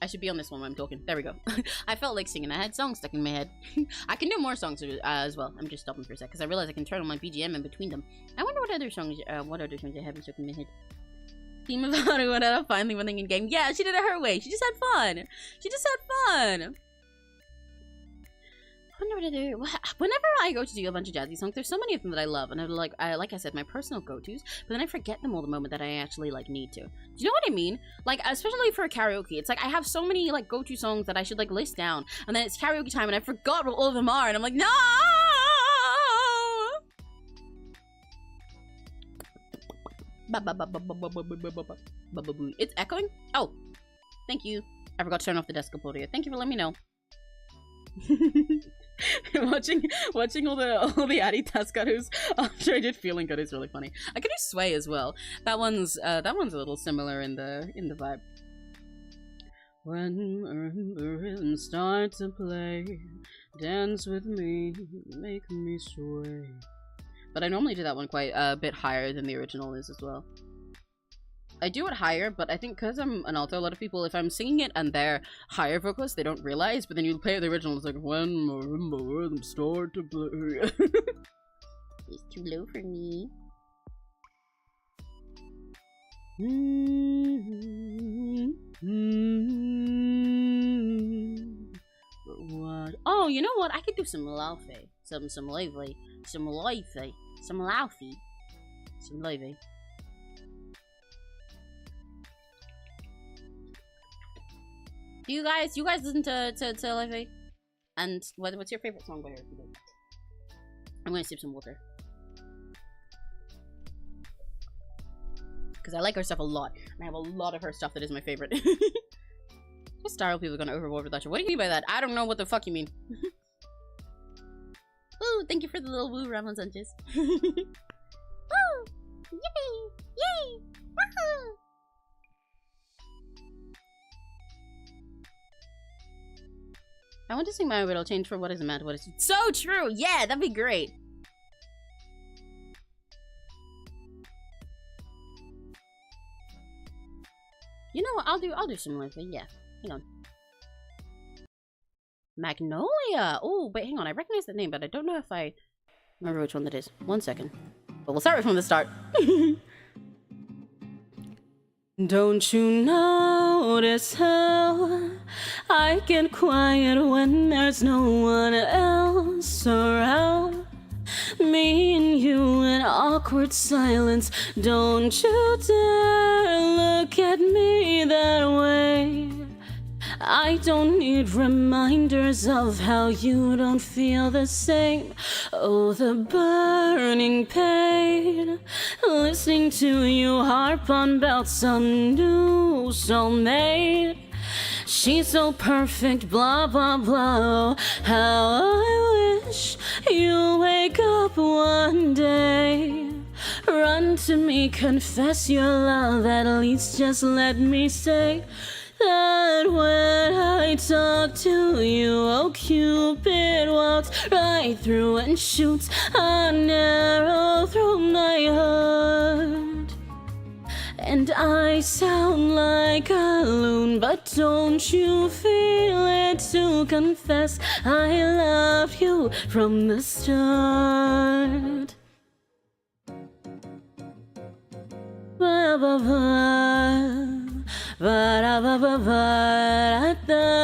should be on this one when I'm talking. There we go. I felt like singing. I had songs stuck in my head. I can do more songs as well. I'm just stopping for a sec because I realized I can turn on my BGM in between them. I wonder what other songs I haven't stuck in my head. Theme of how to went out finally winning in game. Yeah, she did it her way. She just had fun. She just had fun. I wonder what other. Whenever I go to do a bunch of jazzy songs, there's so many of them that I love, and like I said, my personal go-tos. But then I forget them all the moment that I actually like need to. Do you know what I mean? Like, especially for karaoke, it's like I have so many like go-to songs that I should like list down, and then it's karaoke time, and I forgot what all of them are, and I'm like, no. It's echoing. Oh, thank you. I forgot to turn off the desktop audio. Thank you for letting me know. watching all the Addy Tascaros after I did Feeling Good is really funny. I could do Sway as well. That one's a little similar in the vibe. When the rhythm starts to play, dance with me, make me sway. But I normally do that one quite a bit higher than the original is as well. I do it higher, but I think because I'm an alto, a lot of people, if I'm singing it and they're higher vocalists, they don't realize, but then you play the original, it's like, when the rhythm start to play. It's too low for me. What? Oh, you know what? I could do some loufy. Some lively. Some loufy. Some loufy. Some lively. Do you guys listen to Livy? And what's your favorite song by her? I'm gonna sip some water. Because I like her stuff a lot. And I have a lot of her stuff that is my favorite. What style people are gonna overboard with that shit? What do you mean by that? I don't know what the fuck you mean. Ooh, thank you for the little woo, Ramon Sanchez. Woo! Yippee! Yay! Woohoo! I want to sing my riddle change for what is mad, what is so true. Yeah, that'd be great. You know what? I'll do some more. Yeah, hang on. Magnolia. Oh, wait, hang on. I recognize the name, but I don't know if I remember which one that is. 1 second. But we'll start from the start. Don't you notice how I get quiet when there's no one else around? Me and you in awkward silence. Don't you dare look at me that way. I don't need reminders of how you don't feel the same. Oh, the burning pain, listening to you harp on about some new soulmate. She's so perfect, blah, blah, blah. How I wish you wake up one day. Run to me, confess your love, at least just let me say that when I talk to you, oh, Cupid walks right through and shoots an arrow through my heart. And I sound like a loon, but don't you feel it to confess I loved you from the start. Ba ba ba. Ba ba ba ba da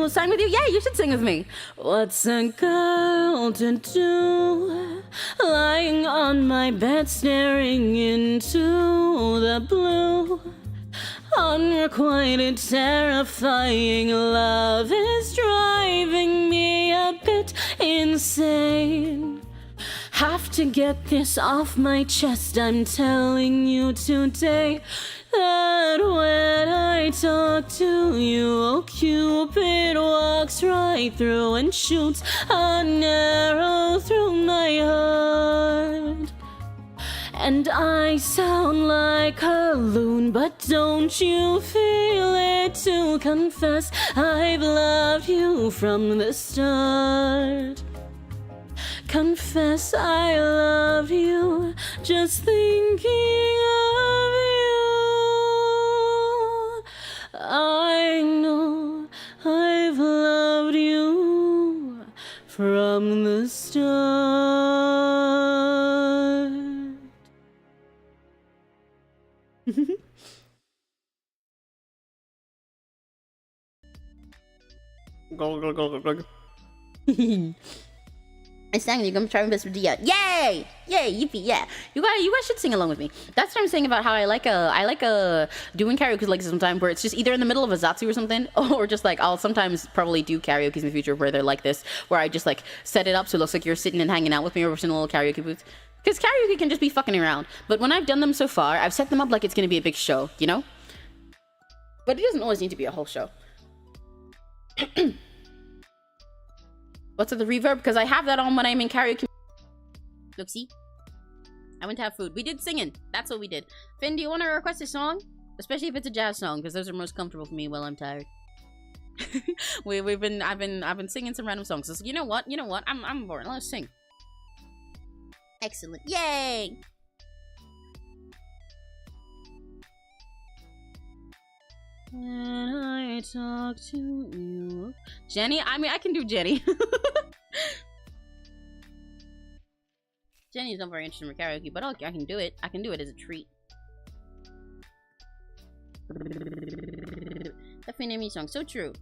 Sing with you? Yeah, you should sing with me. What's a girl to do, lying on my bed staring into the blue? Unrequited, terrifying love is driving me a bit insane. Have to get this off my chest, I'm telling you today that when I I talk to you, oh Cupid walks right through and shoots an arrow through my heart. And I sound like a loon, but don't you feel it to confess I've loved you from the start. Confess I love you, just thinking of you. I know I've loved you from the start. Go, go, go, go, go. I sang, you're gonna try my best for Dia. Yay! Yay, yippee, yeah. You guys should sing along with me. That's what I'm saying about how I like doing karaoke like sometimes where it's just either in the middle of a Zatsu or something, or just like I'll sometimes probably do karaoke in the future where they're like this, where I just like set it up so it looks like you're sitting and hanging out with me or we're in a little karaoke booth. Because karaoke can just be fucking around. But when I've done them so far, I've set them up like it's gonna be a big show, you know? But it doesn't always need to be a whole show. What's with the reverb? Because I have that on when I'm in karaoke. Look, see? I went to have food. We did singing. That's what we did. Finn, do you want to request a song? Especially if it's a jazz song, because those are most comfortable for me while I'm tired. I've been singing some random songs. So you know what? I'm bored. Let's sing. Excellent. Yay! When I talk to you, Jenny. I mean, I can do Jenny. Jenny's not very interested in karaoke, but I can do it. I can do it as a treat. Definitely name me song. So true.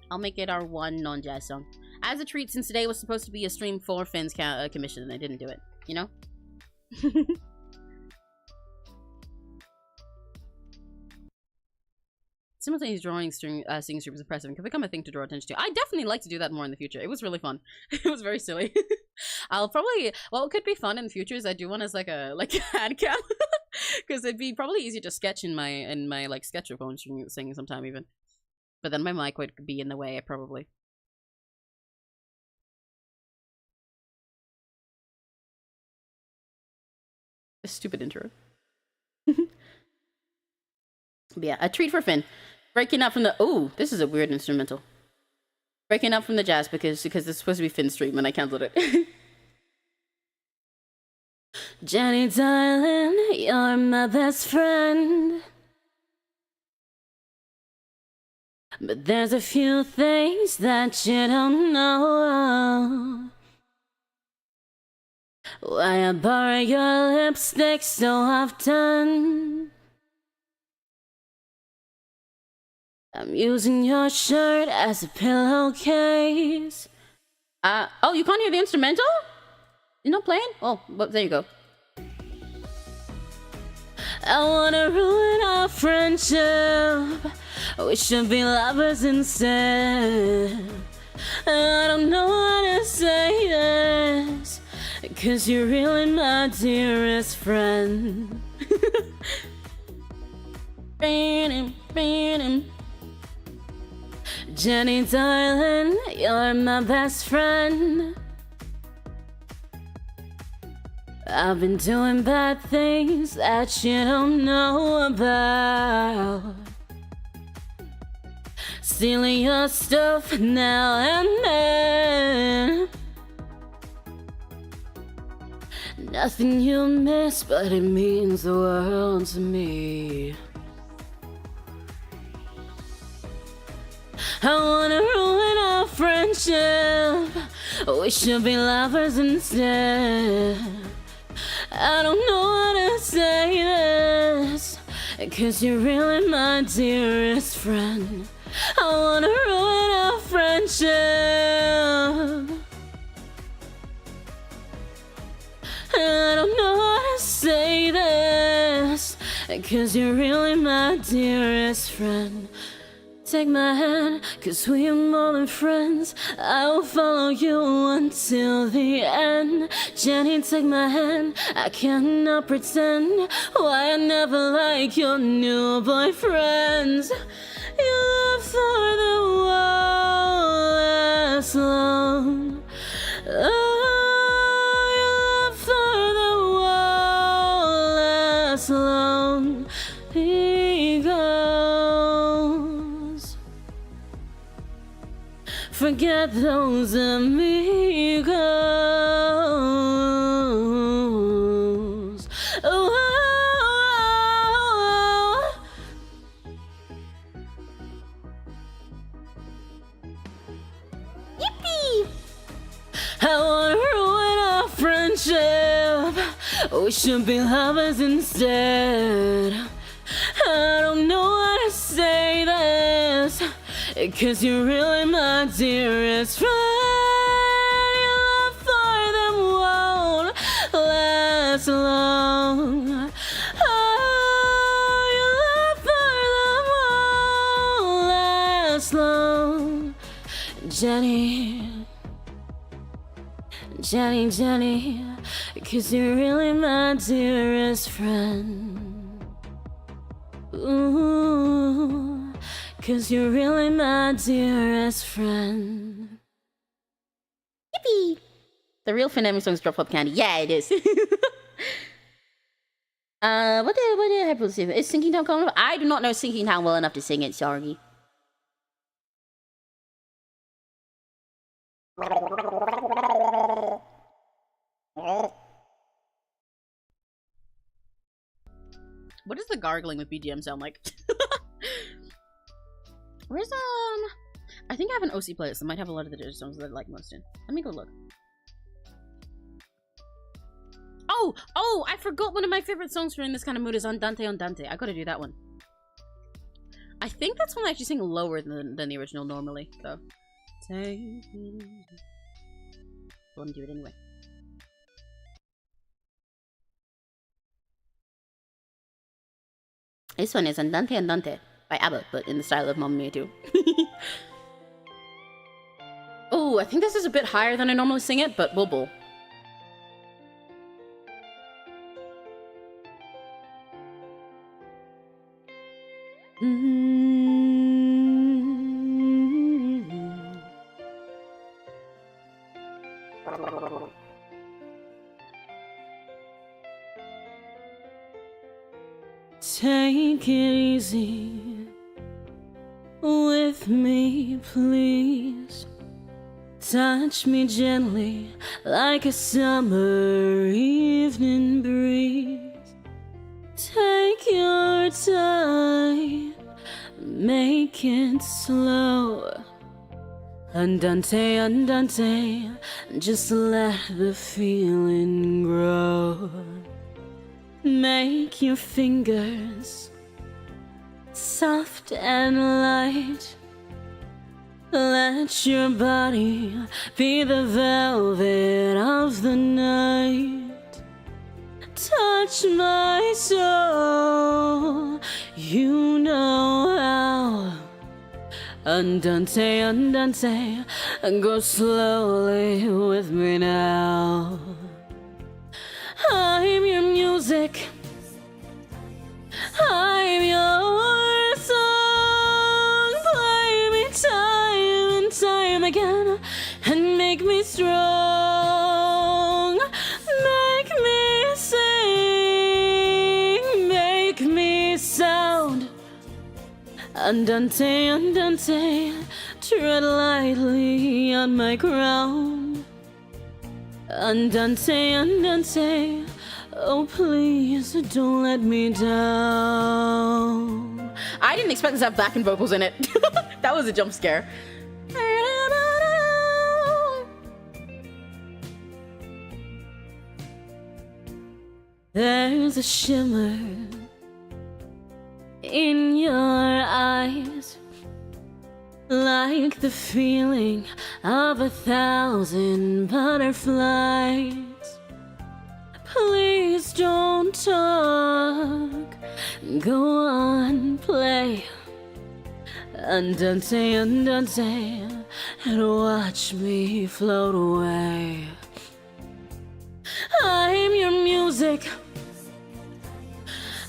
I'll make it our one non-jazz song as a treat, since today was supposed to be a stream for Finn's commission, and I didn't do it. You know. Simultaneous drawing singing stream is impressive and can become a thing to draw attention to. I definitely like to do that more in the future. It was really fun. It was very silly. I'll probably, well, it could be fun in the future is I do one as like a hand cam. Because it'd be probably easier to sketch in my like sketch phone singing sometime even. But then my mic would be in the way probably. A stupid intro. But yeah, a treat for Finn. Breaking up from the... Oh, this is a weird instrumental. Breaking up from the jazz because it's supposed to be Finn's stream and I canceled it. Jenny, darling, you're my best friend. But there's a few things that you don't know. Why I borrow your lipstick so often. I'm using your shirt as a pillowcase. Oh, you can't hear the instrumental? You're not playing? Oh, but there you go. I wanna ruin our friendship. We should be lovers instead. I don't know how to say this, 'cause you're really my dearest friend. Jenny, darling, you're my best friend. I've been doing bad things that you don't know about. Stealing your stuff now and then. Nothing you miss, but it means the world to me. I wanna ruin our friendship. We should be lovers instead. I don't know how to say this, 'cause you're really my dearest friend. I wanna ruin our friendship. I don't know how to say this, 'cause you're really my dearest friend. take my hand, 'cause we are more than friends. I will follow you until the end. Jenny, take my hand, I cannot pretend why I never like your new boyfriends. Your love for the world lasts long. Oh, your love for the world lasts long. He goes. Forget those amigos. Oh, yippee! I wanna ruin our friendship. We should be lovers instead. I don't know how to say this, 'cause you're really my dearest friend. Your love for them won't last long. Oh, your love for them won't last long. Jenny, Jenny, Jenny, 'cause you're really my dearest friend. Ooh, 'cause you're really my dearest friend. Yippee! The real Finemi song is Drop Pop Candy. Yeah, it is. What did I put? Is Sinking Town coming up? I do not know Sinking Town well enough to sing it, sorry. What does the gargling with BGM sound like? Where's I think I have an OC playlist that might have a lot of the digital songs that I like most in. Let me go look. Oh, I forgot one of my favorite songs for in this kind of mood is Andante Andante. I gotta do that one. I think that's one I actually sing lower than the original normally, so. Take me. Let me do it anyway. This one is Andante Andante by ABBA, but in the style of Mamma Mia too. Oh, I think this is a bit higher than I normally sing it, but we'll. Take it easy with me, please. Touch me gently like a summer evening breeze. Take your time, make it slow. Andante, andante, just let the feeling grow. Make your fingers soft and light. Let your body be the velvet of the night. Touch my soul, you know how. Andante, andante, go slowly with me now. I'm your music, I'm your song. Play me time and time again and make me strong. Make me sing, make me sound. Andante, andante, tread lightly on my ground. Andante, andante, oh please don't let me down. I didn't expect this to have backing vocals in it. That was a jump scare. There's a shimmer in your eyes, like the feeling of 1,000 butterflies. Please don't talk, go on, play. Andante, andante, and watch me float away. I'm your music,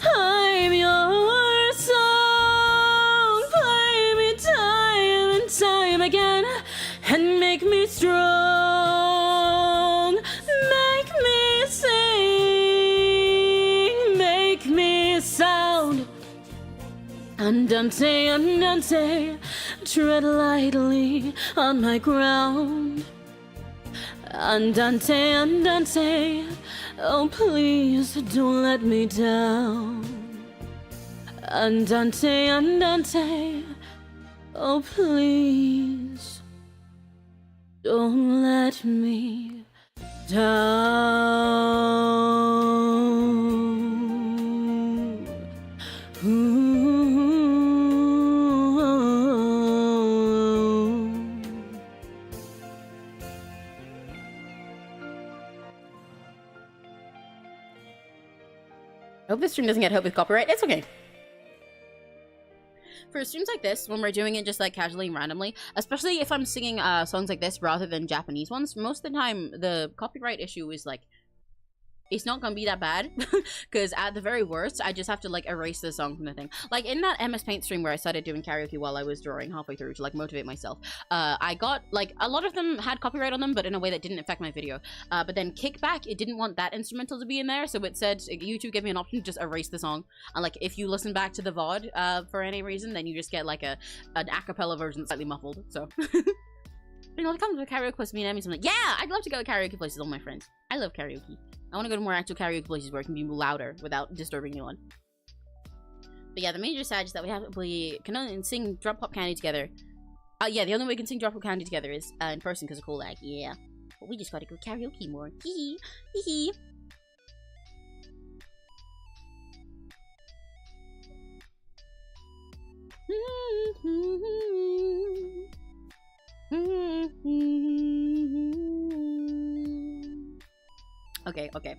I'm your song. Play me time and time again, and make me strong. Make me sing, make me sound. Andante, andante, tread lightly on my ground. Andante, andante, oh please don't let me down. Andante, andante, oh please don't let me down. Ooh. I hope this stream doesn't get hit with copyright. It's okay. For streams like this, when we're doing it just like casually and randomly, especially if I'm singing songs like this rather than Japanese ones, most of the time the copyright issue is like, it's not gonna be that bad, because at the very worst, I just have to like erase the song from the thing. Like in that MS Paint stream where I started doing karaoke while I was drawing halfway through to like motivate myself, I got like a lot of them had copyright on them, but in a way that didn't affect my video. But then Kickback, it didn't want that instrumental to be in there, so it said YouTube gave me an option to just erase the song. And like if you listen back to the VOD for any reason, then you just get like an a cappella version slightly muffled. So. You know, when it comes to karaoke places, me and Emmy's, I'm like, yeah, I'd love to go to karaoke places with all my friends. I love karaoke. I want to go to more actual karaoke places where it can be louder without disturbing anyone. But yeah, the major sad is that we can only sing Drop Pop Candy together. Yeah, the only way we can sing Drop Pop Candy together is in person because of collab. Yeah, but we just gotta go karaoke more. Hee hee hee. Okay.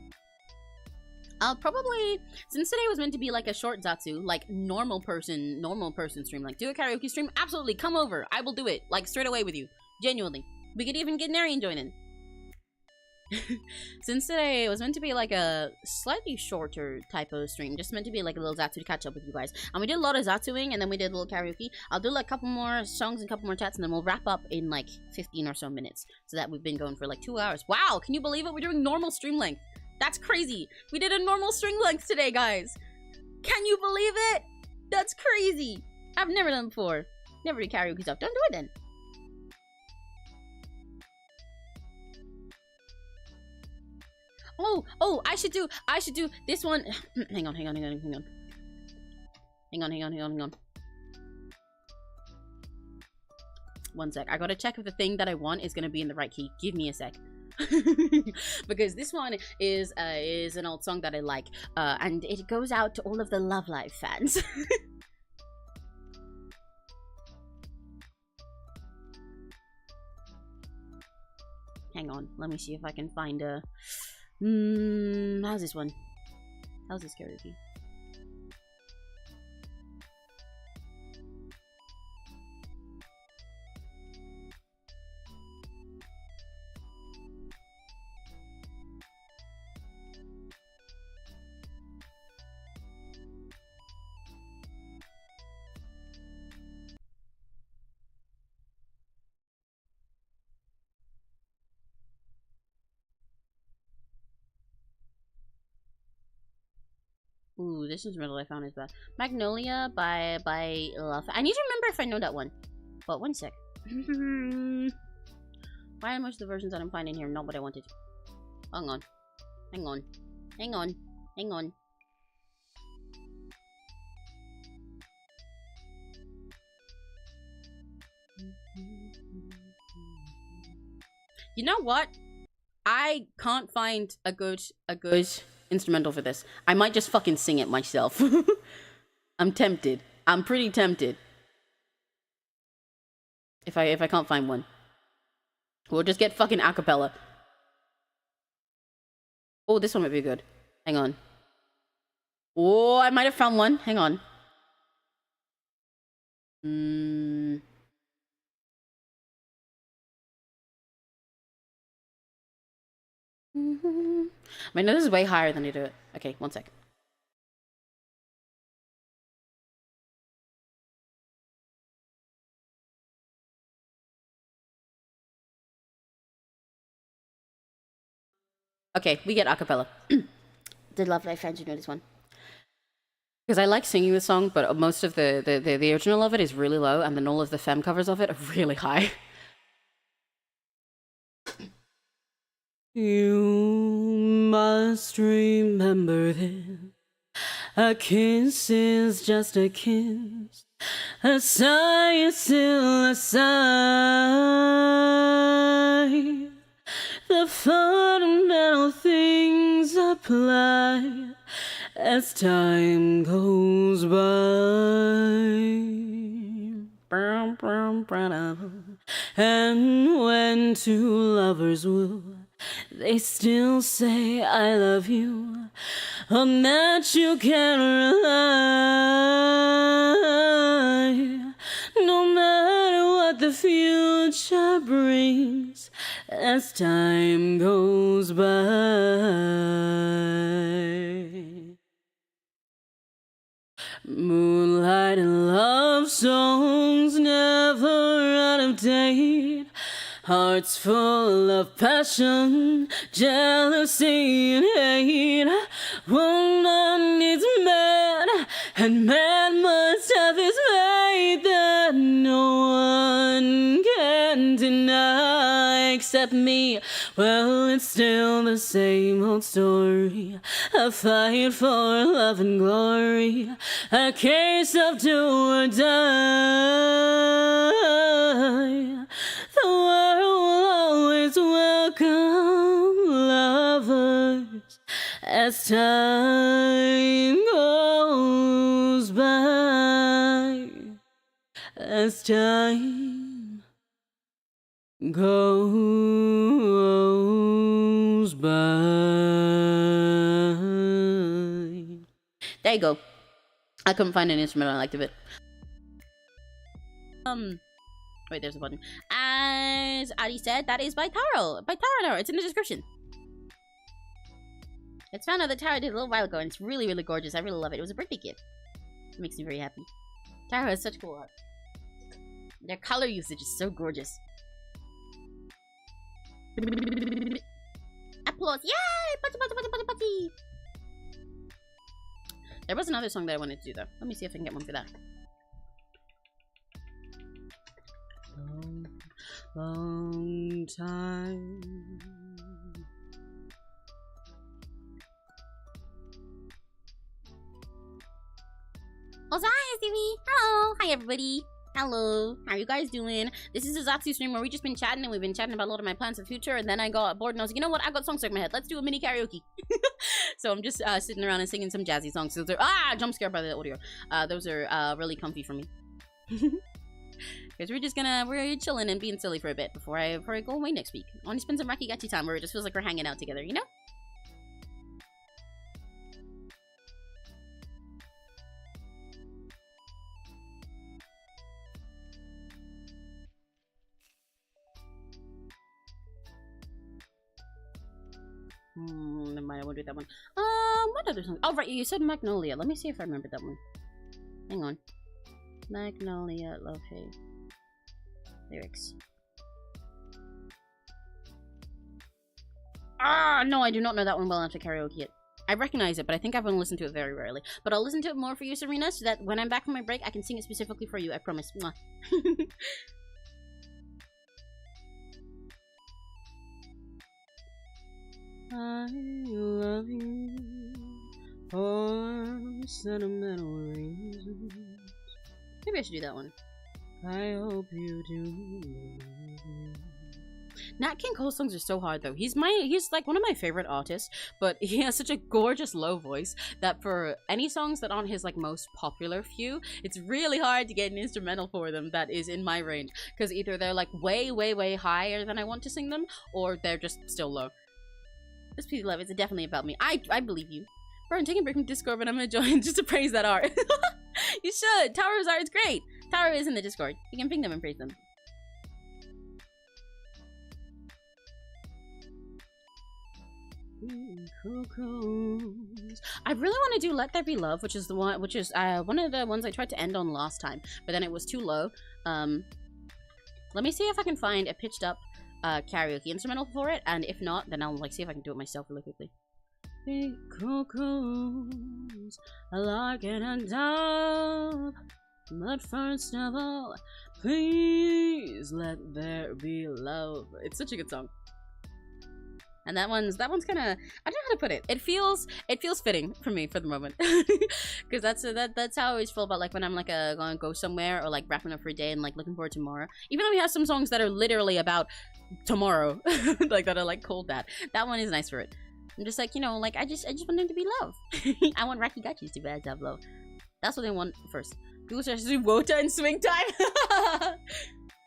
I'll probably, since today was meant to be like a short Zatsu, like normal person stream, like do a karaoke stream, absolutely, come over, I will do it, like straight away with you, genuinely. We could even get Narian join in. Since today it was meant to be like a slightly shorter type of stream, just meant to be like a little Zatsu to catch up with you guys. And we did a lot of Zatsuing, and then we did a little karaoke. I'll do like a couple more songs and a couple more chats, and then we'll wrap up in like 15 or so minutes. So that we've been going for like 2 hours. Wow, can you believe it? We're doing normal stream length. That's crazy. We did a normal string length today, guys. Can you believe it? That's crazy. I've never done it before. Never did karaoke stuff. Don't do it then. Oh, I should do this one. Hang on. Hang on. One sec. I gotta check if the thing that I want is gonna be in the right key. Give me a sec. Because this one is an old song that I like, and it goes out to all of the Love Live fans. Hang on, let me see if I can find a. How's this one? How's this karaoke? Ooh, this instrumental I found is bad. Magnolia by Love. I need to remember if I know that one. But one sec. Why are most of the versions that I'm finding here not what I wanted? Hang on. You know what? I can't find a good instrumental for this. I might just fucking sing it myself. I'm tempted. I'm pretty tempted. If I can't find one. We'll just get fucking acapella. Oh, this one might be good. Hang on. Oh, I might have found one. Hang on. Mm. Wait, no, this is way higher than I do it. Okay, one sec. Okay, we get acapella. Did love life fans, you know this one. Because I like singing the song, but most of the original of it is really low, and then all of the femme covers of it are really high. You must remember this. A kiss is just a kiss. A sigh is still a sigh. The fundamental things apply as time goes by. And when two lovers woo, they still say I love you, on that you can rely. No matter what the future brings, as time goes by. Moonlight and love songs never out of date. Hearts full of passion, jealousy and hate. One man needs man, and man must have his mate that no one can deny except me. Well, it's still the same old story. A fight for love and glory. A case of do or die. The world will always welcome lovers as time goes by. As time goes by. There you go. I couldn't find an instrument I liked of it. Wait, there's a button. As Adi said, that is by Taro. By Taro. It's in the description. It's found out that Taro did a little while ago, and it's really, really gorgeous. I really love it. It was a birthday gift. It makes me very happy. Taro has such cool art. Their color usage is so gorgeous. Applause! Yay! Party, party, party, party, party! There was another song that I wanted to do, though. Let me see if I can get one for that. Long, long time. Oh, hi, Stevie. Hello. Hi, everybody. Hello. How are you guys doing? This is a 𝘆cie stream where we've just been chatting, and we've been chatting about a lot of my plans for the future, and then I got bored and I was like, you know what? I've got songs stuck in my head. Let's do a mini karaoke. So I'm just sitting around and singing some jazzy songs. Those are, jump scare by the audio. Those are really comfy for me. Because we're chilling and being silly for a bit before I go away next week. I want to spend some Rakigachi time where it just feels like we're hanging out together, you know? Never mind, I won't do that one. What other song? Oh, right, you said Magnolia. Let me see if I remember that one. Hang on. Magnolia, 𝘆cie. Lyrics. No, I do not know that one well enough to karaoke it. I recognize it, but I think I've only listened to it very rarely. But I'll listen to it more for you, Serena, so that when I'm back from my break, I can sing it specifically for you. I promise. Mwah. I love you for sentimental reasons. Maybe I should do that one. I hope you do. Nat King Cole's songs are so hard though. He's like one of my favorite artists, but he has such a gorgeous low voice that for any songs that aren't his like most popular few, it's really hard to get an instrumental for them that is in my range, because either they're like way higher than I want to sing them, or they're just still low. This piece of love is definitely about me. I believe you. Bro, I'm taking a break from Discord, but I'm gonna join just to praise that art. You should. Tower's art is great. Taro is in the Discord. You can ping them and praise them. I really want to do Let There Be Love, which is one of the ones I tried to end on last time, but then it was too low. Let me see if I can find a pitched up karaoke instrumental for it, and if not, then I'll like see if I can do it myself really quickly. Big cuckoos, a lark and a dove, but first of all, please let there be love. It's such a good song. And that one's kind of, I don't know how to put it. It feels fitting for me for the moment, because that's how I always feel about like when I'm like gonna go somewhere or like wrapping up for a day and like looking forward to tomorrow. Even though we have some songs that are literally about tomorrow, like that are like cold bad. That one is nice for it. I'm just like, you know, like I just want them to be love. I want Rakigachis to be able to have love. That's what they want first. People just do Wota and swing time.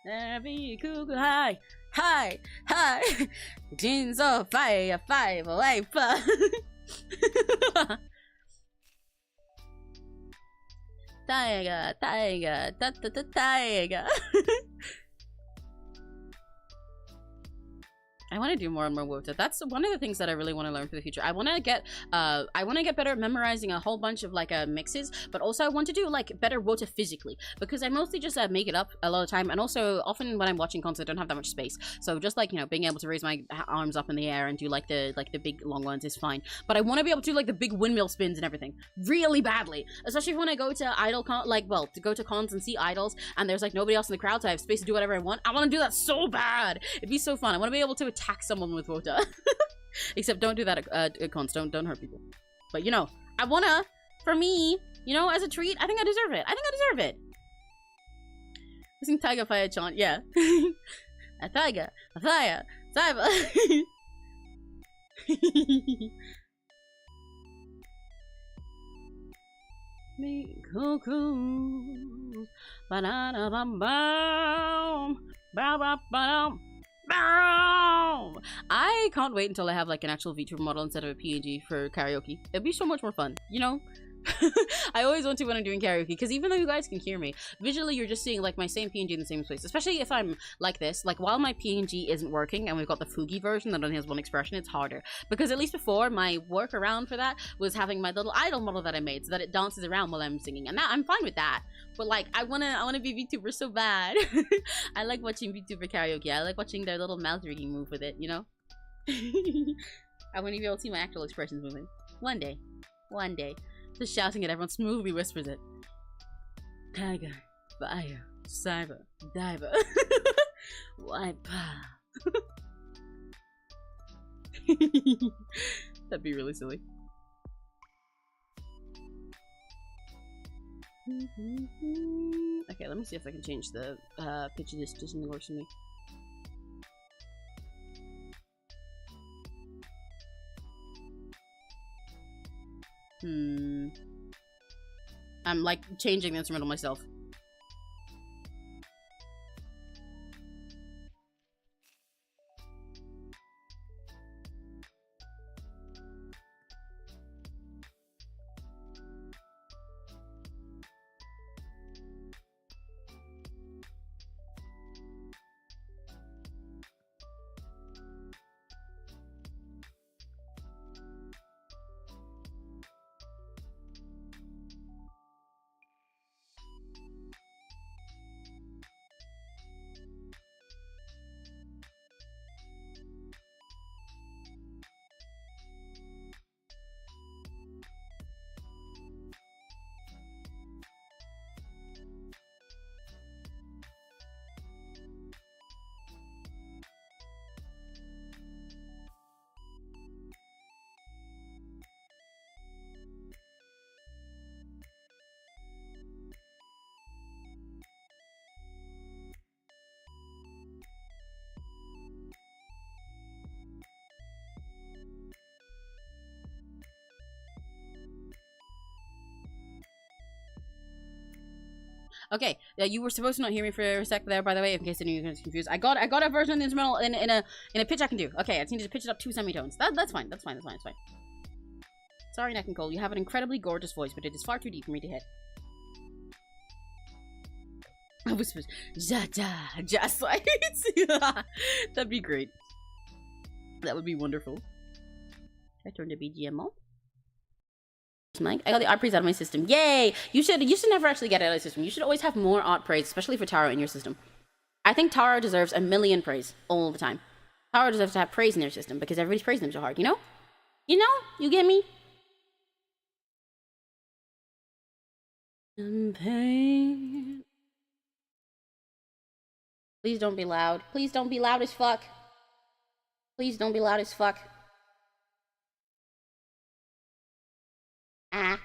There be cuckoo high. Hi, hi, jeans of fire, wipe. Tiger, tiger, tiger. I want to do more and more Wota. That's one of the things that I really want to learn for the future. I want to get better at memorizing a whole bunch of like mixes, but also I want to do like better Wota physically, because I mostly just make it up a lot of time, and also often when I'm watching concerts I don't have that much space. So just like, you know, being able to raise my arms up in the air and do like the big long ones is fine. But I want to be able to do like the big windmill spins and everything really badly, especially when I go to to go to cons and see idols and there's like nobody else in the crowd, so I have space to do whatever I want. I want to do that so bad. It'd be so fun. I want to be able to attack someone with Wota. Except don't do that at cons. Don't hurt people. But you know, I wanna, for me, you know, as a treat, I think I deserve it. I think I deserve it. Listen, Tiger Fire chant, yeah. A tiger, a fire, cyber. Me cuckoo, banana bum bum, ba ba ba. I can't wait until I have like an actual VTuber model instead of a PNG for karaoke. It'd be so much more fun, you know? I always want to when I'm doing karaoke, because even though you guys can hear me, visually you're just seeing like my same PNG in the same place. Especially if I'm like this, like while my PNG isn't working and we've got the Fugi version that only has one expression, it's harder. Because at least before, my workaround for that was having my little idol model that I made so that it dances around while I'm singing, and that I'm fine with that. But like, I wanna be VTuber so bad. I like watching VTuber karaoke. I like watching their little mouth rigging move with it, you know? I want to be able to see my actual expressions moving. One day. One day. Just shouting at everyone smoothly whispers it. Tiger, fire, cyber, diver. Wipe. That'd be really silly. Okay, let me see if I can change the pitch of this to something that works for me. I'm like changing the instrumental myself. Okay, you were supposed to not hear me for a sec there, by the way, in case any of you guys confused. I got a version of the instrumental in a pitch I can do. Okay, I just need to pitch it up 2 semitones. That's fine. That's fine. Sorry, Neck and Cole, you have an incredibly gorgeous voice, but it is far too deep for me to hit. I whisper, just like that'd be great. That would be wonderful. I turned the BGM on. Mike, I got the odd praise out of my system. Yay! You should never actually get it out of the system. You should always have more odd praise, especially for Taro in your system. I think Taro deserves a million praise all the time. Taro deserves to have praise in their system because everybody's praising them so hard, you know? You know? You get me? Champagne. Please don't be loud. Please don't be loud as fuck. Please don't be loud as fuck. Ah.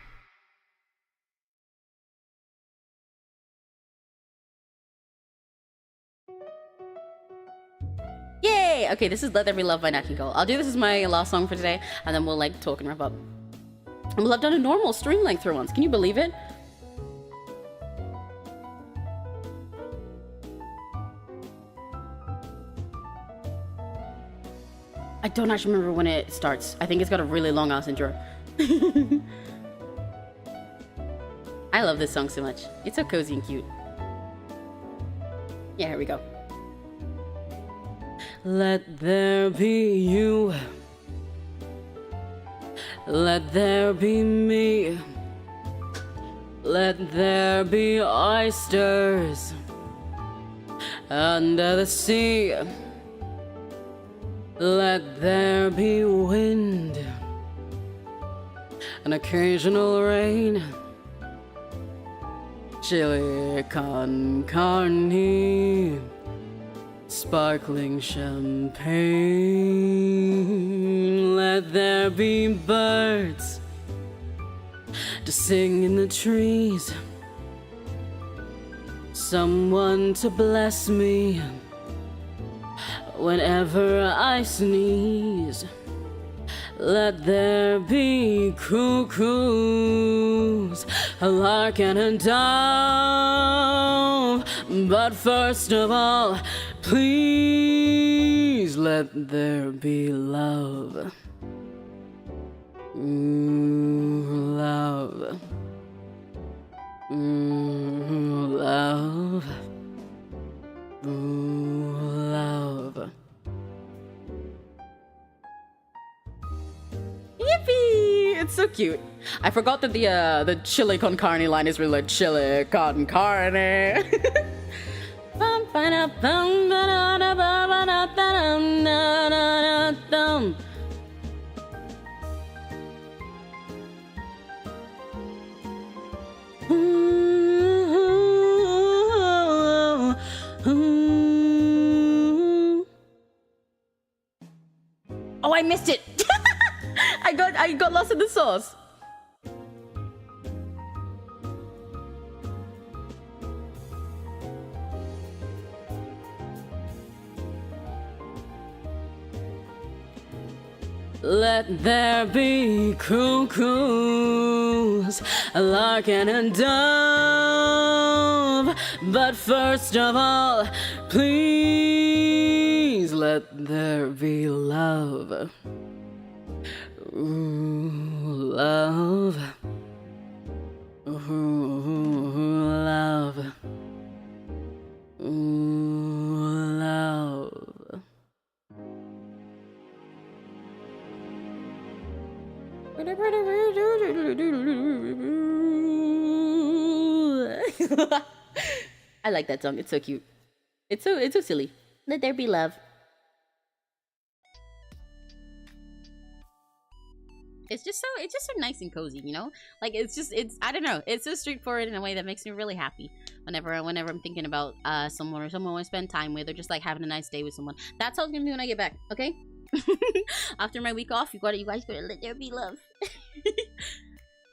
Yay! Okay, this is Let There Be Love by Nat King Cole. I'll do this as my last song for today, and then we'll like talk and wrap up. And we'll have done a normal stream length for once. Can you believe it? I don't actually remember when it starts. I think it's got a really long ass intro. I love this song so much. It's so cozy and cute. Yeah, here we go. Let there be you. Let there be me. Let there be oysters under the sea. Let there be wind, an occasional rain, chili con carne, sparkling champagne. Let there be birds to sing in the trees, someone to bless me whenever I sneeze. Let there be cuckoos, a lark and a dove. But first of all, please let there be love. Ooh, love. Ooh, love. Ooh, love. Yippee! It's so cute. I forgot that the chili con carne line is really like chili con carne. Oh, I missed it. I got lost in the sauce. Let there be cuckoos, a lark and a dove. But first of all, please let there be love. Ooh, love. Ooh, love. Ooh, love. I like that song. It's so cute. It's so silly. Let there be love. It's just so nice and cozy, you know? Like it's I don't know. It's so straightforward in a way that makes me really happy whenever I'm thinking about someone or someone I want to spend time with or just like having a nice day with someone. That's how it's gonna be when I get back, okay? After my week off, you guys gotta let there be love.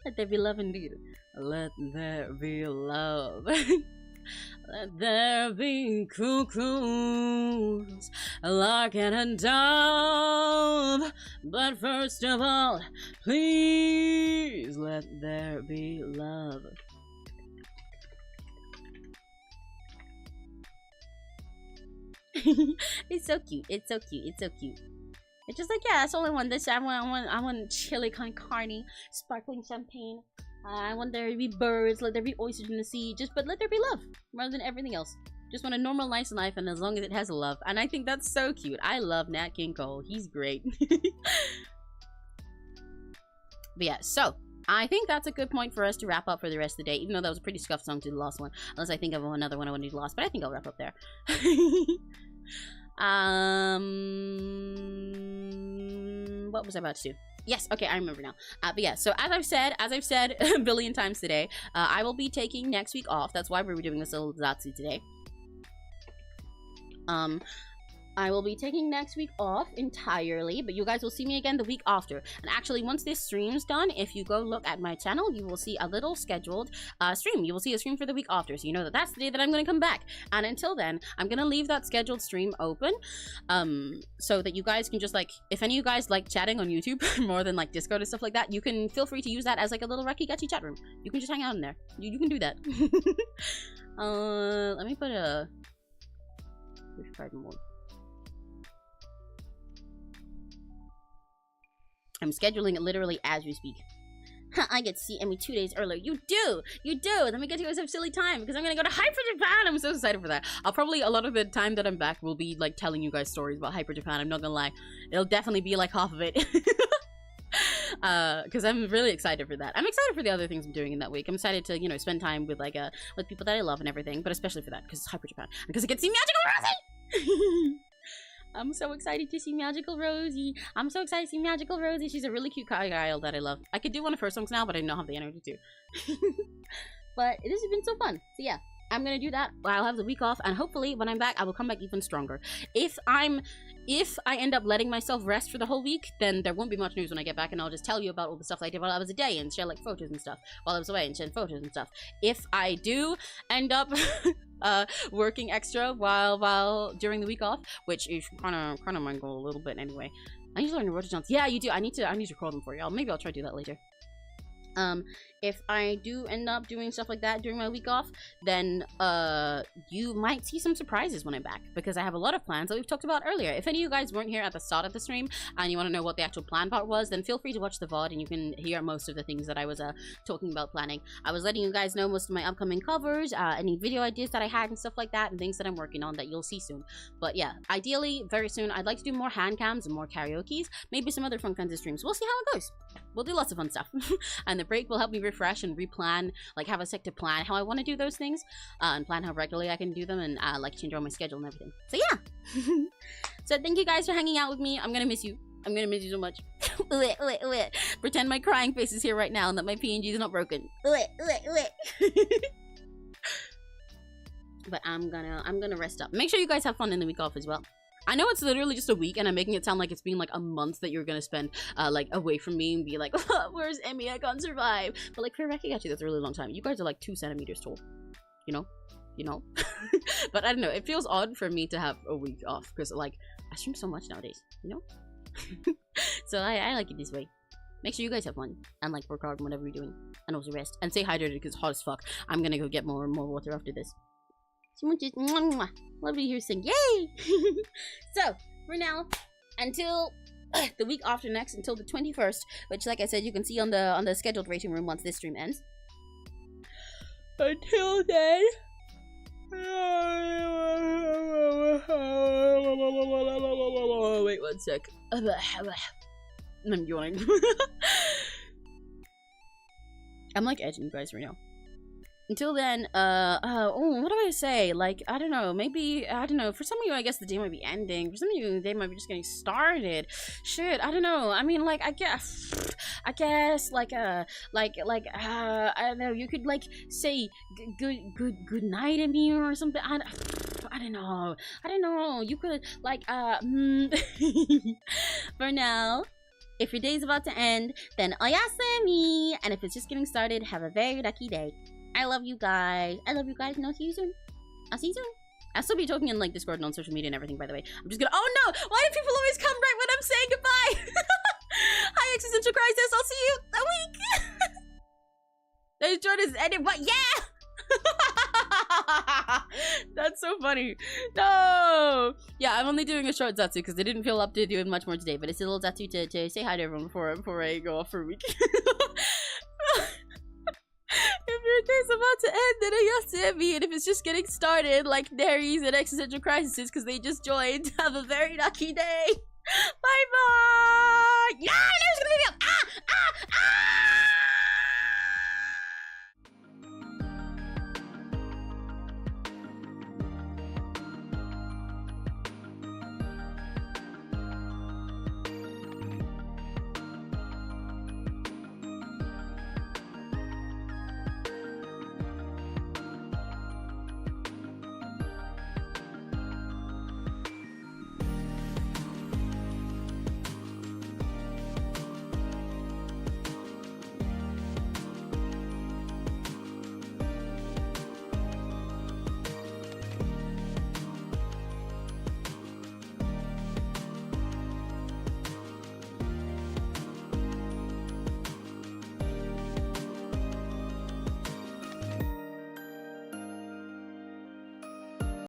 Let there be love indeed. Let there be love. Let there be cuckoos, a lark and a dove. But first of all, please let there be love. It's so cute. It's so cute. It's so cute. It's just like, yeah, that's all I want. I want chili con carne, sparkling champagne. I want there to be birds, let there be oysters in the sea, but let there be love rather than everything else. Just want a normal, nice life, and as long as it has love. And I think that's so cute. I love Nat King Cole. He's great. But yeah, so I think that's a good point for us to wrap up for the rest of the day, even though that was a pretty scuffed song to the last one. Unless I think of another one I want to do last, but I think I'll wrap up there. What was I about to do? Yes, okay, I remember now. But yeah, so as I've said a billion times today, I will be taking next week off. That's why we're doing this little 𝘆cie today. I will be taking next week off entirely, but you guys will see me again the week after. And actually, once this stream's done, if you go look at my channel, you will see a little scheduled stream. You will see a stream for the week after, so you know that that's the day that I'm going to come back. And until then, I'm going to leave that scheduled stream open, so that you guys can just, like, if any of you guys like chatting on YouTube more than, like, Discord and stuff like that, you can feel free to use that as, like, a little 𝘆cie𝘂𝗿 chat room. You can just hang out in there. You can do that. Let me put a... I'm scheduling it literally as we speak. I get to see Emmy 2 days earlier. You do! Then we get to go have silly time because I'm gonna go to Hyper Japan! I'm so excited for that. I'll probably, a lot of the time that I'm back, will be, like, telling you guys stories about Hyper Japan. I'm not gonna lie. It'll definitely be, like, half of it. Because I'm really excited for that. I'm excited for the other things I'm doing in that week. I'm excited to, you know, spend time with, like, with people that I love and everything, but especially for that, because it's Hyper Japan. Because I get to see Magical Rosie! I'm so excited to see Magical Rosie. She's a really cute child that I love. I could do one of her songs now, but I don't have the energy to. But this has been so fun. So yeah, I'm gonna do that. I'll have the week off, and hopefully when I'm back, I will come back even stronger. If I end up letting myself rest for the whole week, then there won't be much news when I get back, and I'll just tell you about all the stuff I did while I was away and share, like, photos and stuff while I was away and share photos and stuff. If I do end up working extra while during the week off, which is kind of my goal a little bit anyway. I need to learn the rototones. Yeah, you do. I need to record them for you. Maybe I'll try to do that later. If I do end up doing stuff like that during my week off, then you might see some surprises when I'm back, because I have a lot of plans that we've talked about earlier. If any of you guys weren't here at the start of the stream and you want to know what the actual plan part was, then feel free to watch the VOD and you can hear most of the things that I was talking about planning. I was letting you guys know most of my upcoming covers, any video ideas that I had and stuff like that, and things that I'm working on that you'll see soon. But yeah, ideally, very soon, I'd like to do more hand cams and more karaokes, maybe some other fun kinds of streams. We'll see how it goes. We'll do lots of fun stuff. And the break will help me refresh and replan, like have a sec to plan how I want to do those things, and plan how regularly I can do them, and like change all my schedule and everything. So yeah. So thank you guys for hanging out with me. I'm gonna miss you. I'm gonna miss you so much. Pretend my crying face is here right now and that my PNG is not broken. But I'm gonna rest up. Make sure you guys have fun in the week off as well. I know it's literally just a week, and I'm making it sound like it's been like a month that you're gonna spend like away from me and be like, oh, where's Emmy? I can't survive. But like for 𝘆cie𝘂𝗿, that's a really long time. You guys are like 2 centimeters tall, you know. But I don't know. It feels odd for me to have a week off because like I stream so much nowadays, you know. So I like it this way. Make sure you guys have fun and like work hard on whatever you're doing, and also rest and stay hydrated because it's hot as fuck. I'm gonna go get more water after this. Someone just lovely to hear sing. Yay! So for now, until the week after next, until the 21st, which like I said, you can see on the scheduled rating room once this stream ends. Until then, wait 1 sec. I'm yawning. I'm like edging you guys right now. Until then, what do I say? Like, I don't know, maybe, I don't know, for some of you, I guess the day might be ending. For some of you, the day might be just getting started. Shit, I don't know. I mean, like, I guess, like, I don't know, you could, like, say good night to me or something. I don't know. You could, like, for now, if your day's about to end, then oyasumi! And if it's just getting started, have a very lucky day. I love you guys, and I'll see you soon. I'll still be talking in like Discord and on social media and everything, by the way. I'm just gonna— oh no! Why do people always come right when I'm saying goodbye? Hi, existential crisis, I'll see you a week! There's Jordan's edit, but yeah! That's so funny. No! Yeah, I'm only doing a short 𝘆cie because I didn't feel up to doing much more today, but it's a little 𝘆cie to say hi to everyone before I go off for a week. it's about to end, then you have to hit me. And if it's just getting started, like Naries and Existential Crisis, because they just joined, have a very lucky day. Bye bye. Yeah, there's gonna be a